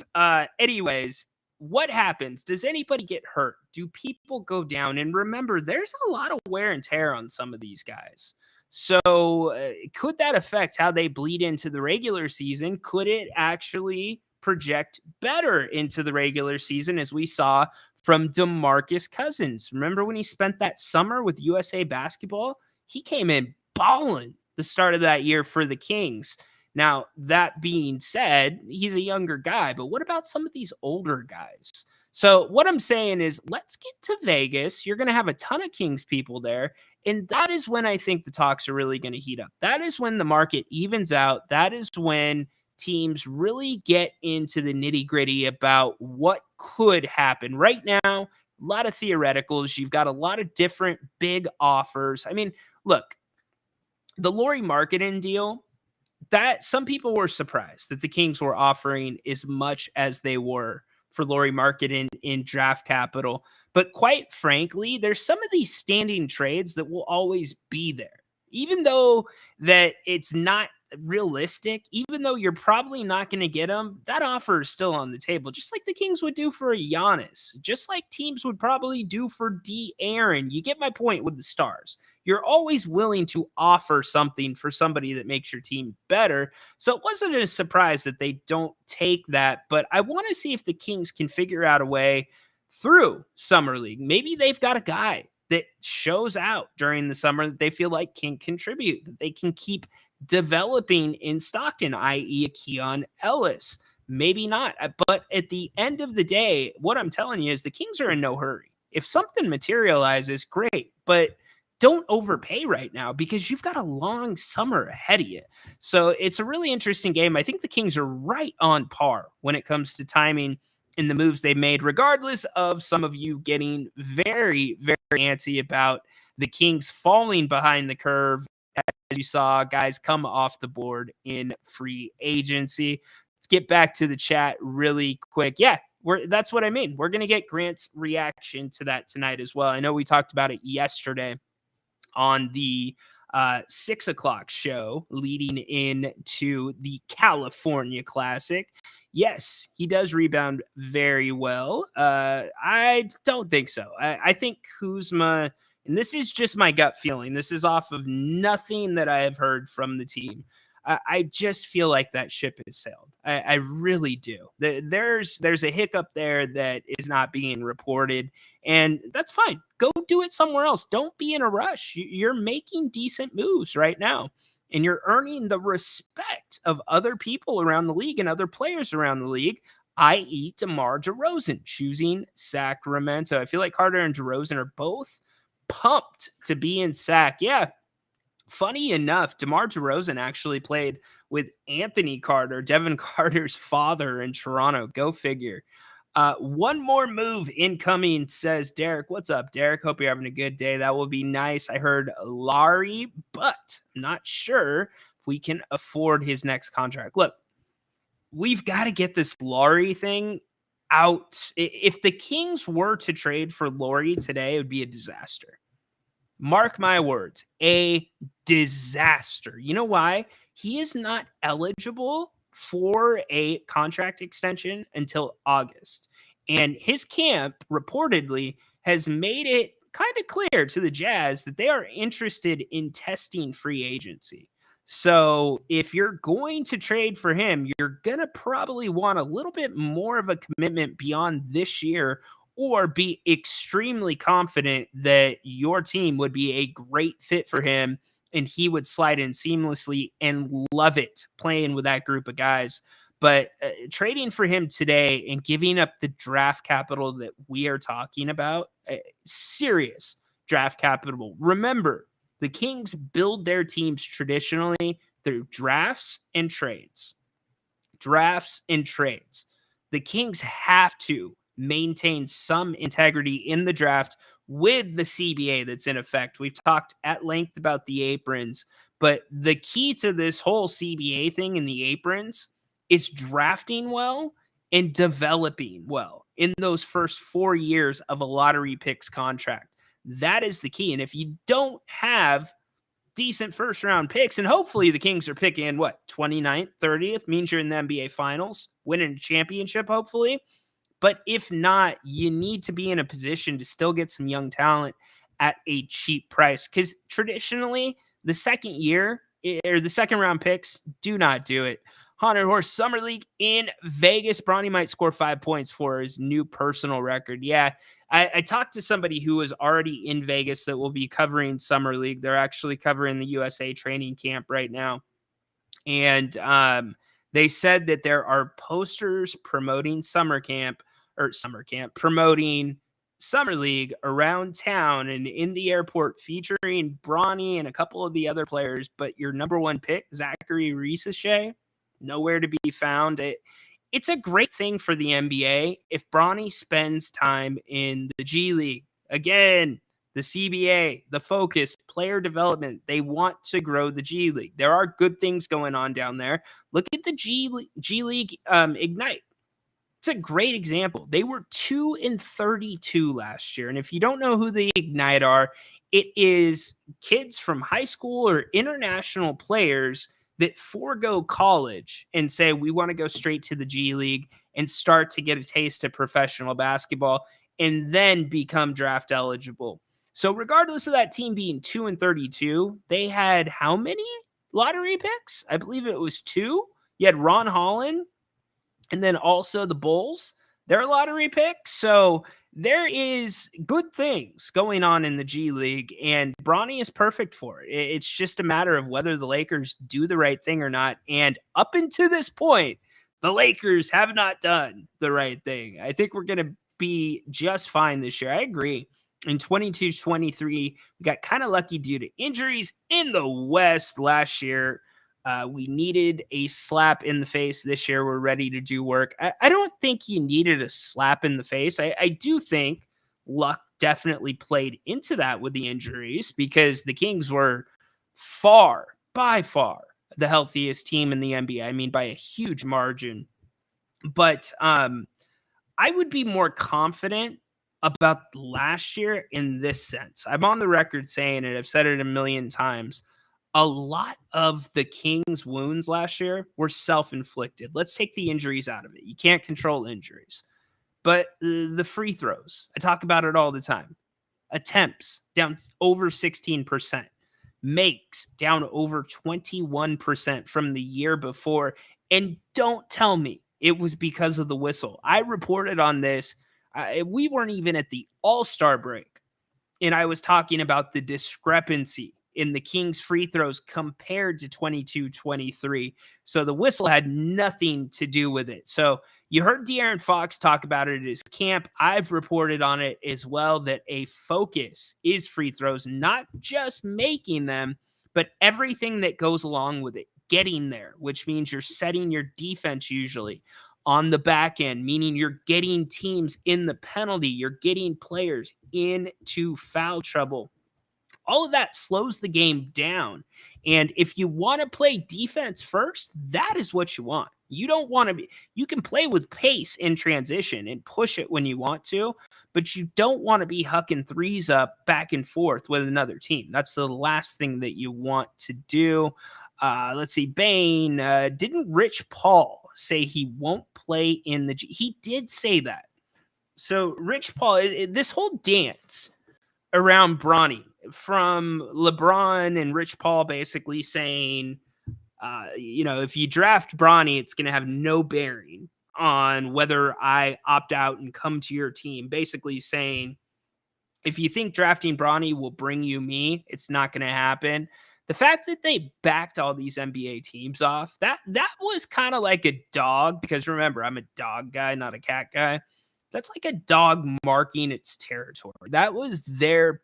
anyways, what happens? Does anybody get hurt? Do people go down? And remember, there's a lot of wear and tear on some of these guys. So could that affect how they bleed into the regular season? Could it actually project better into the regular season, as we saw from DeMarcus Cousins? Remember when he spent that summer with USA Basketball? He came in balling the start of that year for the Kings. Now, that being said, he's a younger guy, but what about some of these older guys? So what I'm saying is, let's get to Vegas. You're going to have a ton of Kings people there, and that is when I think the talks are really going to heat up. That is when the market evens out. That is when teams really get into the nitty-gritty about what could happen. Right now, a lot of theoreticals. You've got a lot of different big offers. I mean, look, the Lauri Markkanen deal, that some people were surprised that the Kings were offering as much as they were for Lauri Markkanen in draft capital. But quite frankly, there's some of these standing trades that will always be there. Even though that it's not realistic, even though you're probably not going to get them, that offer is still on the table, just like the Kings would do for a Giannis, just like teams would probably do for De'Aaron. You get my point with the stars. You're always willing to offer something for somebody that makes your team better. So it wasn't a surprise that they don't take that, but I want to see if the Kings can figure out a way through Summer League. Maybe they've got a guy that shows out during the summer that they feel like can contribute, that they can keep developing in Stockton, i.e. a Keon Ellis. Maybe not. But at the end of the day, what I'm telling you is the Kings are in no hurry. If something materializes, great, but don't overpay right now because you've got a long summer ahead of you. So it's a really interesting game. I think the Kings are right on par when it comes to timing in the moves they made, regardless of some of you getting very, very antsy about the Kings falling behind the curve as you saw guys come off the board in free agency. Let's get back to the chat really quick. Yeah, that's what I mean. We're going to get Grant's reaction to that tonight as well. I know we talked about it yesterday on the 6 o'clock show leading into the California Classic. Yes, he does rebound very well. I don't think so. I think Kuzma, and this is just my gut feeling, this is off of nothing that I have heard from the team. I just feel like that ship has sailed. I really do. There's a hiccup there that is not being reported, and that's fine. Go do it somewhere else. Don't be in a rush. You're making decent moves right now, and you're earning the respect of other people around the league and other players around the league, i.e. DeMar DeRozan choosing Sacramento. I feel like Carter and DeRozan are both pumped to be in Sac. Yeah, funny enough, DeMar DeRozan actually played with Anthony Carter, Devin Carter's father, in Toronto. Go figure. One more move incoming, says Derek. What's up, Derek? Hope you're having a good day. That will be nice. I heard Larry, but I'm not sure if we can afford his next contract. Look, we've got to get this Laurie thing out. If the Kings were to trade for Laurie today, it would be a disaster. Mark my words, a disaster. You know why? He is not eligible for a contract extension until August. And his camp reportedly has made it kind of clear to the Jazz that they are interested in testing free agency. So if you're going to trade for him, you're going to probably want a little bit more of a commitment beyond this year, or be extremely confident that your team would be a great fit for him and he would slide in seamlessly and love it playing with that group of guys. But trading for him today and giving up the draft capital that we are talking about, serious draft capital. Remember, the Kings build their teams traditionally through drafts and trades. Drafts and trades. The Kings have to maintain some integrity in the draft with the CBA that's in effect. We've talked at length about the aprons, but the key to this whole CBA thing and the aprons is drafting well and developing well in those first 4 years of a lottery picks contract. That is the key. And if you don't have decent first round picks, and hopefully the Kings are picking 29th, 30th, means you're in the NBA Finals, winning a championship, hopefully. But if not, you need to be in a position to still get some young talent at a cheap price. Because traditionally, the second year or the second round picks do not do it. Haunted Horse Summer League in Vegas. Bronny might score 5 points for his new personal record. Yeah, I talked to somebody who was already in Vegas that will be covering Summer League. They're actually covering the USA training camp right now. And they said that there are posters promoting promoting Summer League around town and in the airport featuring Bronny and a couple of the other players. But your number one pick, Zachary Risache, nowhere to be found. It's a great thing for the NBA if Bronny spends time in the G League. Again, the CBA, the focus, player development, they want to grow the G League. There are good things going on down there. Look at the G League Ignite. It's a great example. They were 2-32 last year. And if you don't know who the Ignite are, it is kids from high school or international players that forego college and say, we want to go straight to the G League and start to get a taste of professional basketball and then become draft eligible. So regardless of that team being 2-32, they had how many lottery picks? I believe it was 2. You had Ron Holland, and then also the Bulls, their lottery picks. So there is good things going on in the G League, and Bronny is perfect for it. It's just a matter of whether the Lakers do the right thing or not. And up until this point, the Lakers have not done the right thing. I think we're going to be just fine this year. I agree. In 22-23, we got kind of lucky due to injuries in the West last year. We needed a slap in the face. This year, we're ready to do work. I don't think you needed a slap in the face. I do think luck definitely played into that with the injuries, because the Kings were by far, the healthiest team in the NBA. I mean, by a huge margin. But I would be more confident about last year in this sense. I'm on the record saying it. I've said it a million times. A lot of the Kings' wounds last year were self-inflicted. Let's take the injuries out of it. You can't control injuries. But the free throws, I talk about it all the time. Attempts down over 16%. makes down over 21% from the year before. And don't tell me it was because of the whistle. I reported on this. We weren't even at the All-Star break, and I was talking about the discrepancy in the Kings free throws compared to 22-23. So the whistle had nothing to do with it. So you heard De'Aaron Fox talk about it at his camp. I've reported on it as well, that a focus is free throws, not just making them, but everything that goes along with it, getting there, which means you're setting your defense usually on the back end, meaning you're getting teams in the penalty, you're getting players into foul trouble. All of that slows the game down. And if you want to play defense first, that is what you want. You don't want to be, you can play with pace in transition and push it when you want to, but you don't want to be hucking threes up back and forth with another team. That's the last thing that you want to do. Let's see. Bain, didn't Rich Paul say he won't play in the G? He did say that. So Rich Paul, this whole dance around Bronny, from LeBron and Rich Paul basically saying, if you draft Bronny, it's going to have no bearing on whether I opt out and come to your team. Basically saying, if you think drafting Bronny will bring you me, it's not going to happen. The fact that they backed all these NBA teams off, that was kind of like a dog, because remember, I'm a dog guy, not a cat guy. That's like a dog marking its territory. That was their,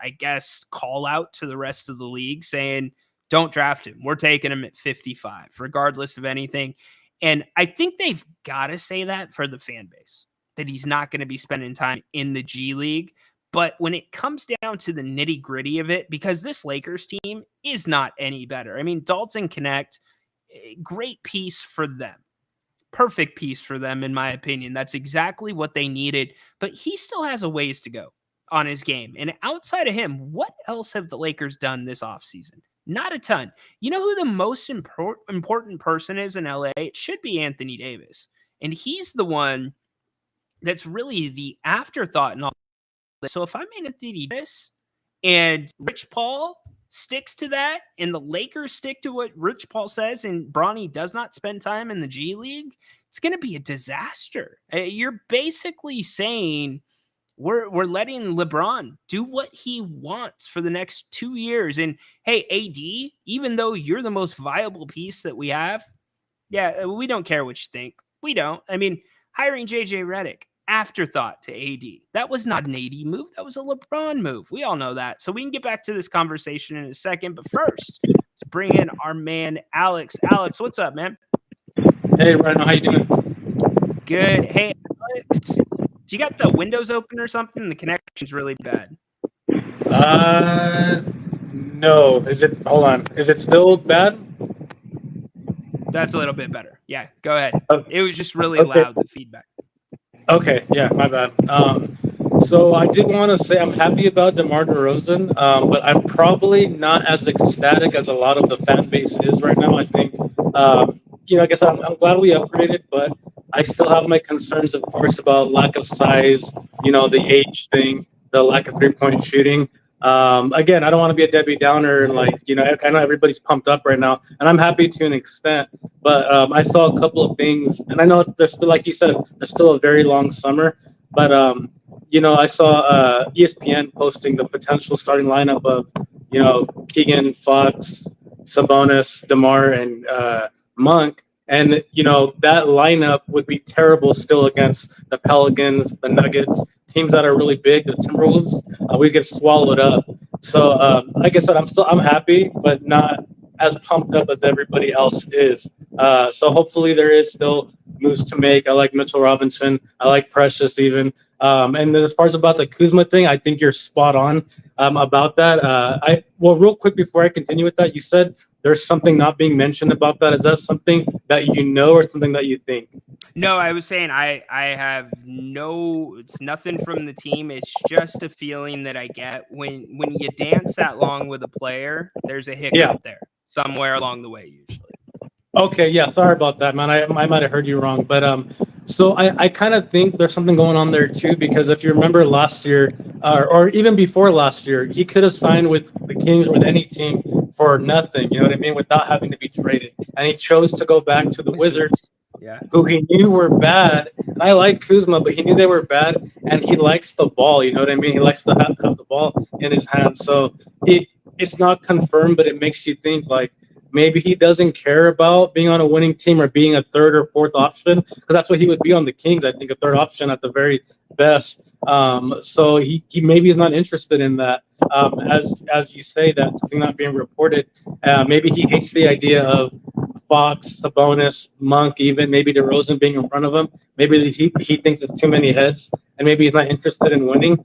I guess, call out to the rest of the league saying, don't draft him. We're taking him at 55, regardless of anything. And I think they've got to say that for the fan base, that he's not going to be spending time in the G League. But when it comes down to the nitty gritty of it, because this Lakers team is not any better. I mean, Dalton Connect, great piece for them. Perfect piece for them, in my opinion. That's exactly what they needed. But he still has a ways to go on his game. And outside of him, what else have the Lakers done this offseason? Not a ton. You know who the most important person is in LA? It should be Anthony Davis. And he's the one that's really the afterthought in all this. So if I'm Anthony Davis and Rich Paul sticks to that, and the Lakers stick to what Rich Paul says, and Bronny does not spend time in the G League, it's going to be a disaster. You're basically saying we're letting LeBron do what he wants for the next 2 years. And hey, AD, even though you're the most viable piece that we have, yeah, we don't care what you think. We don't. I mean, hiring JJ Redick, afterthought to AD. That was not an AD move. That was a LeBron move. We all know that. So we can get back to this conversation in a second. But first, let's bring in our man, Alex. Alex, what's up, man? Hey, Ryno, how you doing? Good. Hey, Alex, do you got the windows open or something? The connection's really bad. No. Hold on. Is it still bad? That's a little bit better. Yeah, go ahead. Okay. It was just really loud, the feedback. Okay, yeah, my bad. So I did want to say I'm happy about DeMar DeRozan, but I'm probably not as ecstatic as a lot of the fan base is right now. I think, I guess I'm glad we upgraded, but I still have my concerns, of course, about lack of size, the age thing, the lack of three-point shooting. Again, I don't want to be a Debbie Downer, and I know everybody's pumped up right now, and I'm happy to an extent, but I saw a couple of things, and I know there's still, like you said, there's still a very long summer, but I saw ESPN posting the potential starting lineup of, Keegan, Fox, Sabonis, DeMar, and Monk, and that lineup would be terrible still against the Pelicans, the Nuggets, teams that are really big, the Timberwolves. We get swallowed up. So like I said, I'm happy, but not as pumped up as everybody else is. So hopefully there is still moves to make. I like Mitchell Robinson. I like Precious even. And as far as about the Kuzma thing, I think you're spot on about that. Real quick before I continue with that, you said there's something not being mentioned about that. Is that something that you know or something that you think? No, I was saying I have it's nothing from the team. It's just a feeling that I get when you dance that long with a player, there's a hiccup there somewhere along the way usually. Okay, yeah, sorry about that, man. I might have heard you wrong, but so I kind of think there's something going on there too, because if you remember last year, or even before last year, he could have signed with the Kings or with any team for nothing, you know what I mean, without having to be traded. And he chose to go back to the Wizards, Yeah. who he knew were bad. And I like Kuzma, but he knew they were bad, and he likes the ball, you know what I mean? He likes to have the ball in his hands. So it's not confirmed, but it makes you think, like, maybe he doesn't care about being on a winning team or being a third or fourth option, because that's what he would be on the Kings, I think, a third option at the very best. So he maybe is not interested in that. As you say, that's something not being reported. Maybe he hates the idea of Fox, Sabonis, Monk, even maybe DeRozan being in front of him. Maybe he thinks it's too many heads, and maybe he's not interested in winning.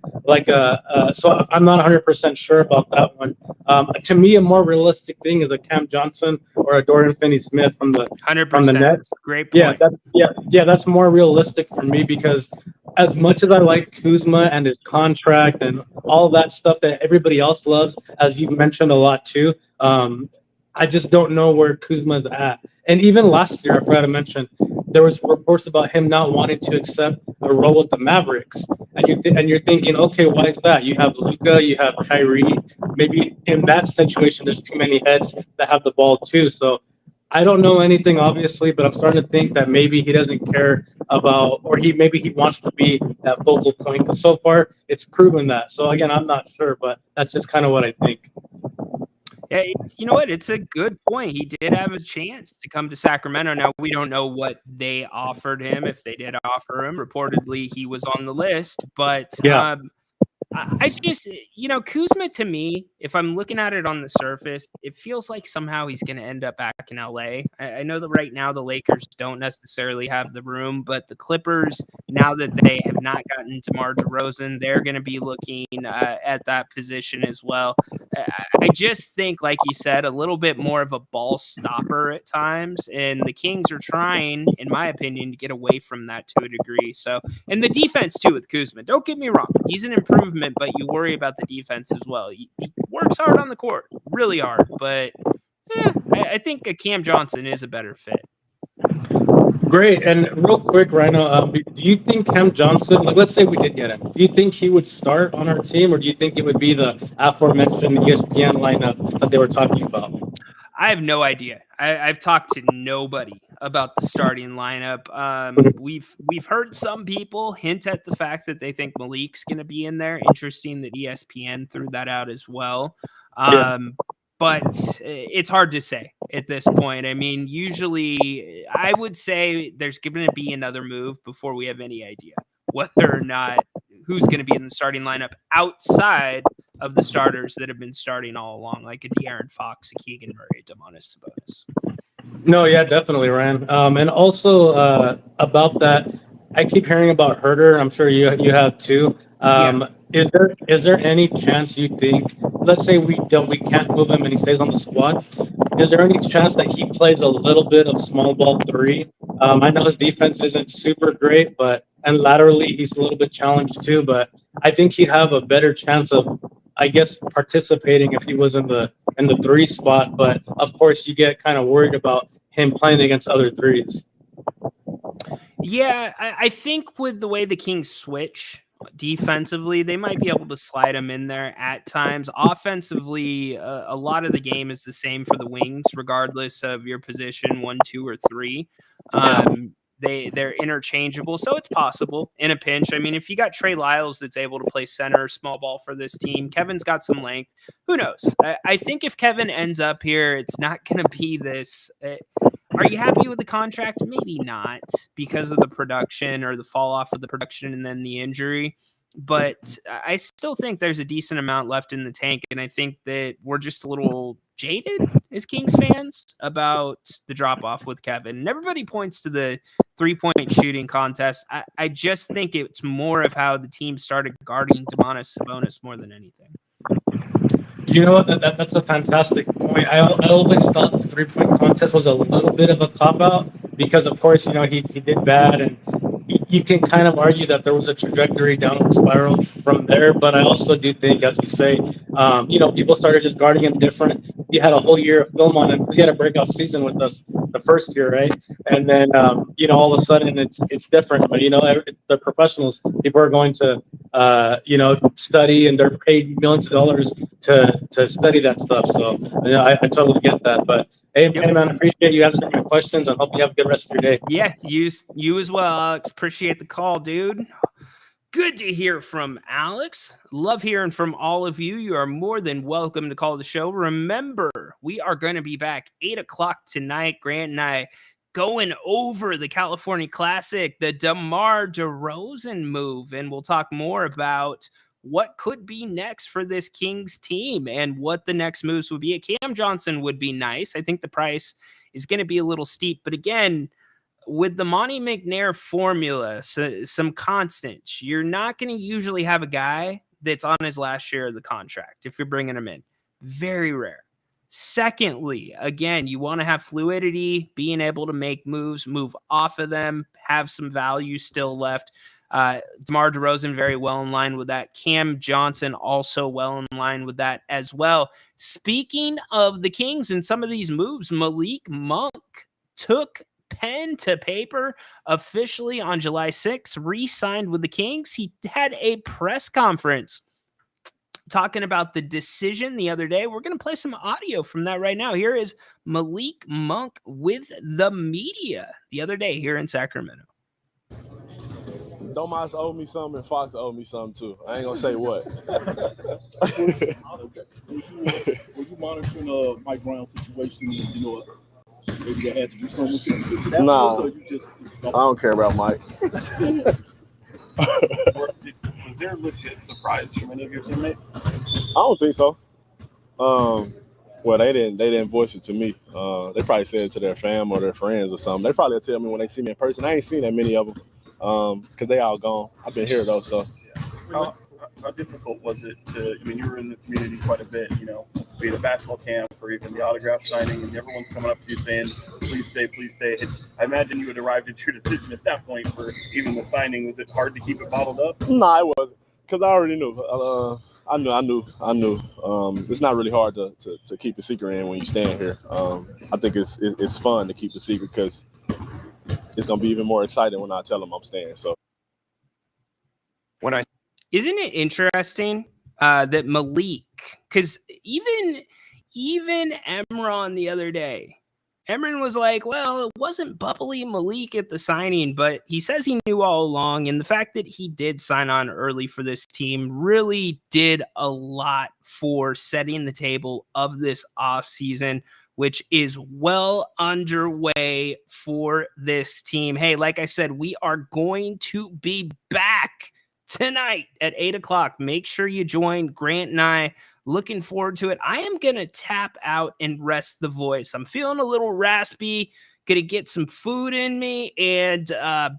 So I'm not 100% sure about that one. To me, a more realistic thing is a Cam Johnson or a Dorian Finney-Smith from the 100%. Nets. Great point. That's more realistic for me, because as much as I like Kuzma and his contract and all that stuff that everybody else loves, as you've mentioned a lot too, I just don't know where Kuzma's at. And even last year, I forgot to mention, there was reports about him not wanting to accept a role with the Mavericks. And you're thinking, okay, why is that? You have Luka, you have Kyrie. Maybe in that situation, there's too many heads that have the ball too. So I don't know anything, obviously, but I'm starting to think that maybe he doesn't care about, or maybe he wants to be that focal point. Because so far, it's proven that. So again, I'm not sure, but that's just kind of what I think. Yeah, you know what? It's a good point. He did have a chance to come to Sacramento. Now, we don't know what they offered him, if they did offer him. Reportedly, he was on the list. But Yeah. I just, Kuzma, to me, if I'm looking at it on the surface, it feels like somehow he's going to end up back in LA. I know that right now the Lakers don't necessarily have the room, but the Clippers, now that they have not gotten DeMar DeRozan, they're going to be looking at that position as well. I just think, like you said, a little bit more of a ball stopper at times, and the Kings are trying, in my opinion, to get away from that to a degree. So, and the defense too with Kuzma. Don't get me wrong, he's an improvement, but you worry about the defense as well. He works hard on the court, really hard, but I think a Cam Johnson is a better fit. Great. And real quick, Ryno, do you think Cam Johnson, like, let's say we did get him, do you think he would start on our team, or do you think it would be the aforementioned ESPN lineup that they were talking about? I have no idea. I've talked to nobody about the starting lineup. We've heard some people hint at the fact that they think Malik's going to be in there. Interesting that ESPN threw that out as well. But it's hard to say at this point. I mean, usually I would say there's going to be another move before we have any idea whether or not who's going to be in the starting lineup outside of the starters that have been starting all along, like a De'Aaron Fox, a Keegan Murray, Domantas Sabonis. No, yeah, definitely, Ryan. And also about that, I keep hearing about Herter. I'm sure you have too. Is there any chance you think, let's say we can't move him and he stays on the squad, is there any chance that he plays a little bit of small ball three? I know his defense isn't super great, and laterally he's a little bit challenged too, but I think he'd have a better chance of, I guess, participating if he was in the three spot. But of course, you get kind of worried about him playing against other threes. Yeah, I think with the way the Kings switch defensively, they might be able to slide him in there at times. Offensively, a lot of the game is the same for the wings, regardless of your position, 1, 2, or 3. They're interchangeable, so it's possible in a pinch. I mean, if you got Trey Lyles that's able to play center, small ball for this team, Kevin's got some length. Who knows? I think if Kevin ends up here, it's not going to be this. Are you happy with the contract? Maybe not, because of the production or the fall off of the production and then the injury. But I still think there's a decent amount left in the tank, and I think that we're just a little jaded as Kings fans about the drop-off with Kevin. And everybody points to the three-point shooting contest. I just think it's more of how the team started guarding Domantas Sabonis more than anything. You know what? That's a fantastic point. I always thought the three-point contest was a little bit of a cop-out because, of course, he did bad, and you can kind of argue that there was a trajectory downward spiral from there. But I also do think, as you say, people started just guarding him different. He had a whole year of film on him. He had a breakout season with us the first year, right? And then all of a sudden it's different. But the professionals, people are going to study, and they're paid millions of dollars to study that stuff. So I totally get that. But hey, man, I appreciate you answering my questions. I hope you have a good rest of your day. Yeah, you as well, Alex. Appreciate the call, dude. Good to hear from Alex. Love hearing from all of you. You are more than welcome to call the show. Remember, we are going to be back 8 o'clock tonight. Grant and I going over the California Classic, the Demar DeRozan move, and we'll talk more about what could be next for this Kings team and what the next moves would be. A Cam Johnson would be nice. I think the price is going to be a little steep, but again, with the Monty McNair formula, some constants, you're not going to usually have a guy that's on his last year of the contract if you're bringing him in. Very rare. Secondly, again, you want to have fluidity, being able to make moves, move off of them, have some value still left. DeMar DeRozan very well in line with that. Cam Johnson also well in line with that as well. Speaking of the Kings and some of these moves, Malik Monk took pen to paper officially on July 6th, re-signed with the Kings. He had a press conference talking about the decision the other day. We're going to play some audio from that right now. Here is Malik Monk with the media the other day here in Sacramento. Domas owed me something, and Fox owed me something too. I ain't gonna say what. Were you monitoring Mike Brown's situation? Maybe they had to do something with him. Nah, I don't care about Mike. Was there a legit surprise from any of your teammates? I don't think so. Well, they didn't voice it to me. They probably said it to their fam or their friends or something. They probably tell me when they see me in person. I ain't seen that many of them because they all gone. I've been here though, so. How difficult was it to? I mean, you were in the community quite a bit. Be it a basketball camp or even the autograph signing, and everyone's coming up to you saying, "Please stay, please stay." I imagine you had arrived at your decision at that point for even the signing. Was it hard to keep it bottled up? Nah, it wasn't, because I already knew. I knew. It's not really hard to keep a secret in when you stand here. I think it's fun to keep a secret because it's gonna be even more exciting when I tell them I'm staying. So Isn't it interesting that Malik, because even Emron the other day, Emron was like, well, it wasn't bubbly Malik at the signing, but he says he knew all along. And the fact that he did sign on early for this team really did a lot for setting the table of this offseason, which is well underway for this team. Hey, like I said, we are going to be back tonight at 8 o'clock. Make sure you join Grant and I. Looking forward to it. I am going to tap out and rest the voice. I'm feeling a little raspy. Going to get some food in me and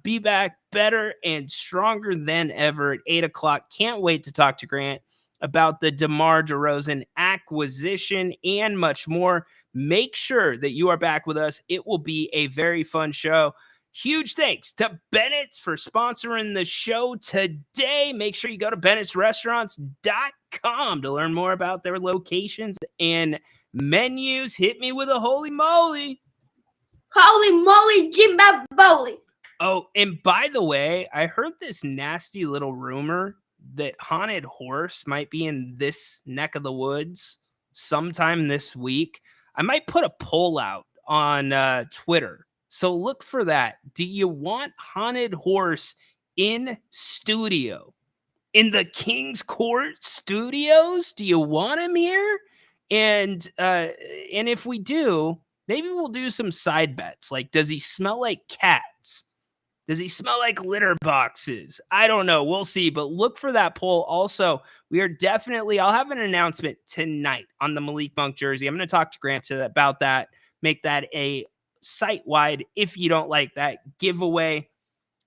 be back better and stronger than ever at 8 o'clock. Can't wait to talk to Grant about the DeMar DeRozan acquisition and much more. Make sure that you are back with us. It will be a very fun show. Huge thanks to Bennett's for sponsoring the show today. Make sure you go to Bennett'sRestaurants.com to learn more about their locations and menus. Hit me with a holy moly. Holy moly, Jimbaboli. Oh, and by the way, I heard this nasty little rumor that Haunted Horse might be in this neck of the woods sometime this week. I might put a poll out on Twitter. So look for that. Do you want Haunted Horse in studio? In the King's Court Studios? Do you want him here? And if we do, maybe we'll do some side bets. Like, does he smell like cats? Does he smell like litter boxes? I don't know. We'll see. But look for that poll. Also, we are definitely, I'll have an announcement tonight on the Malik Monk jersey. I'm going to talk to Grant about that. Make that a site-wide, if you don't like that, giveaway.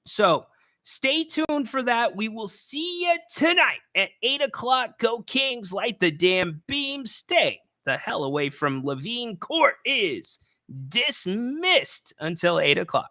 So stay tuned for that. We will see you tonight at 8 o'clock. Go Kings, light the damn beam. Stay the hell away from Levine. Court is dismissed until 8 o'clock.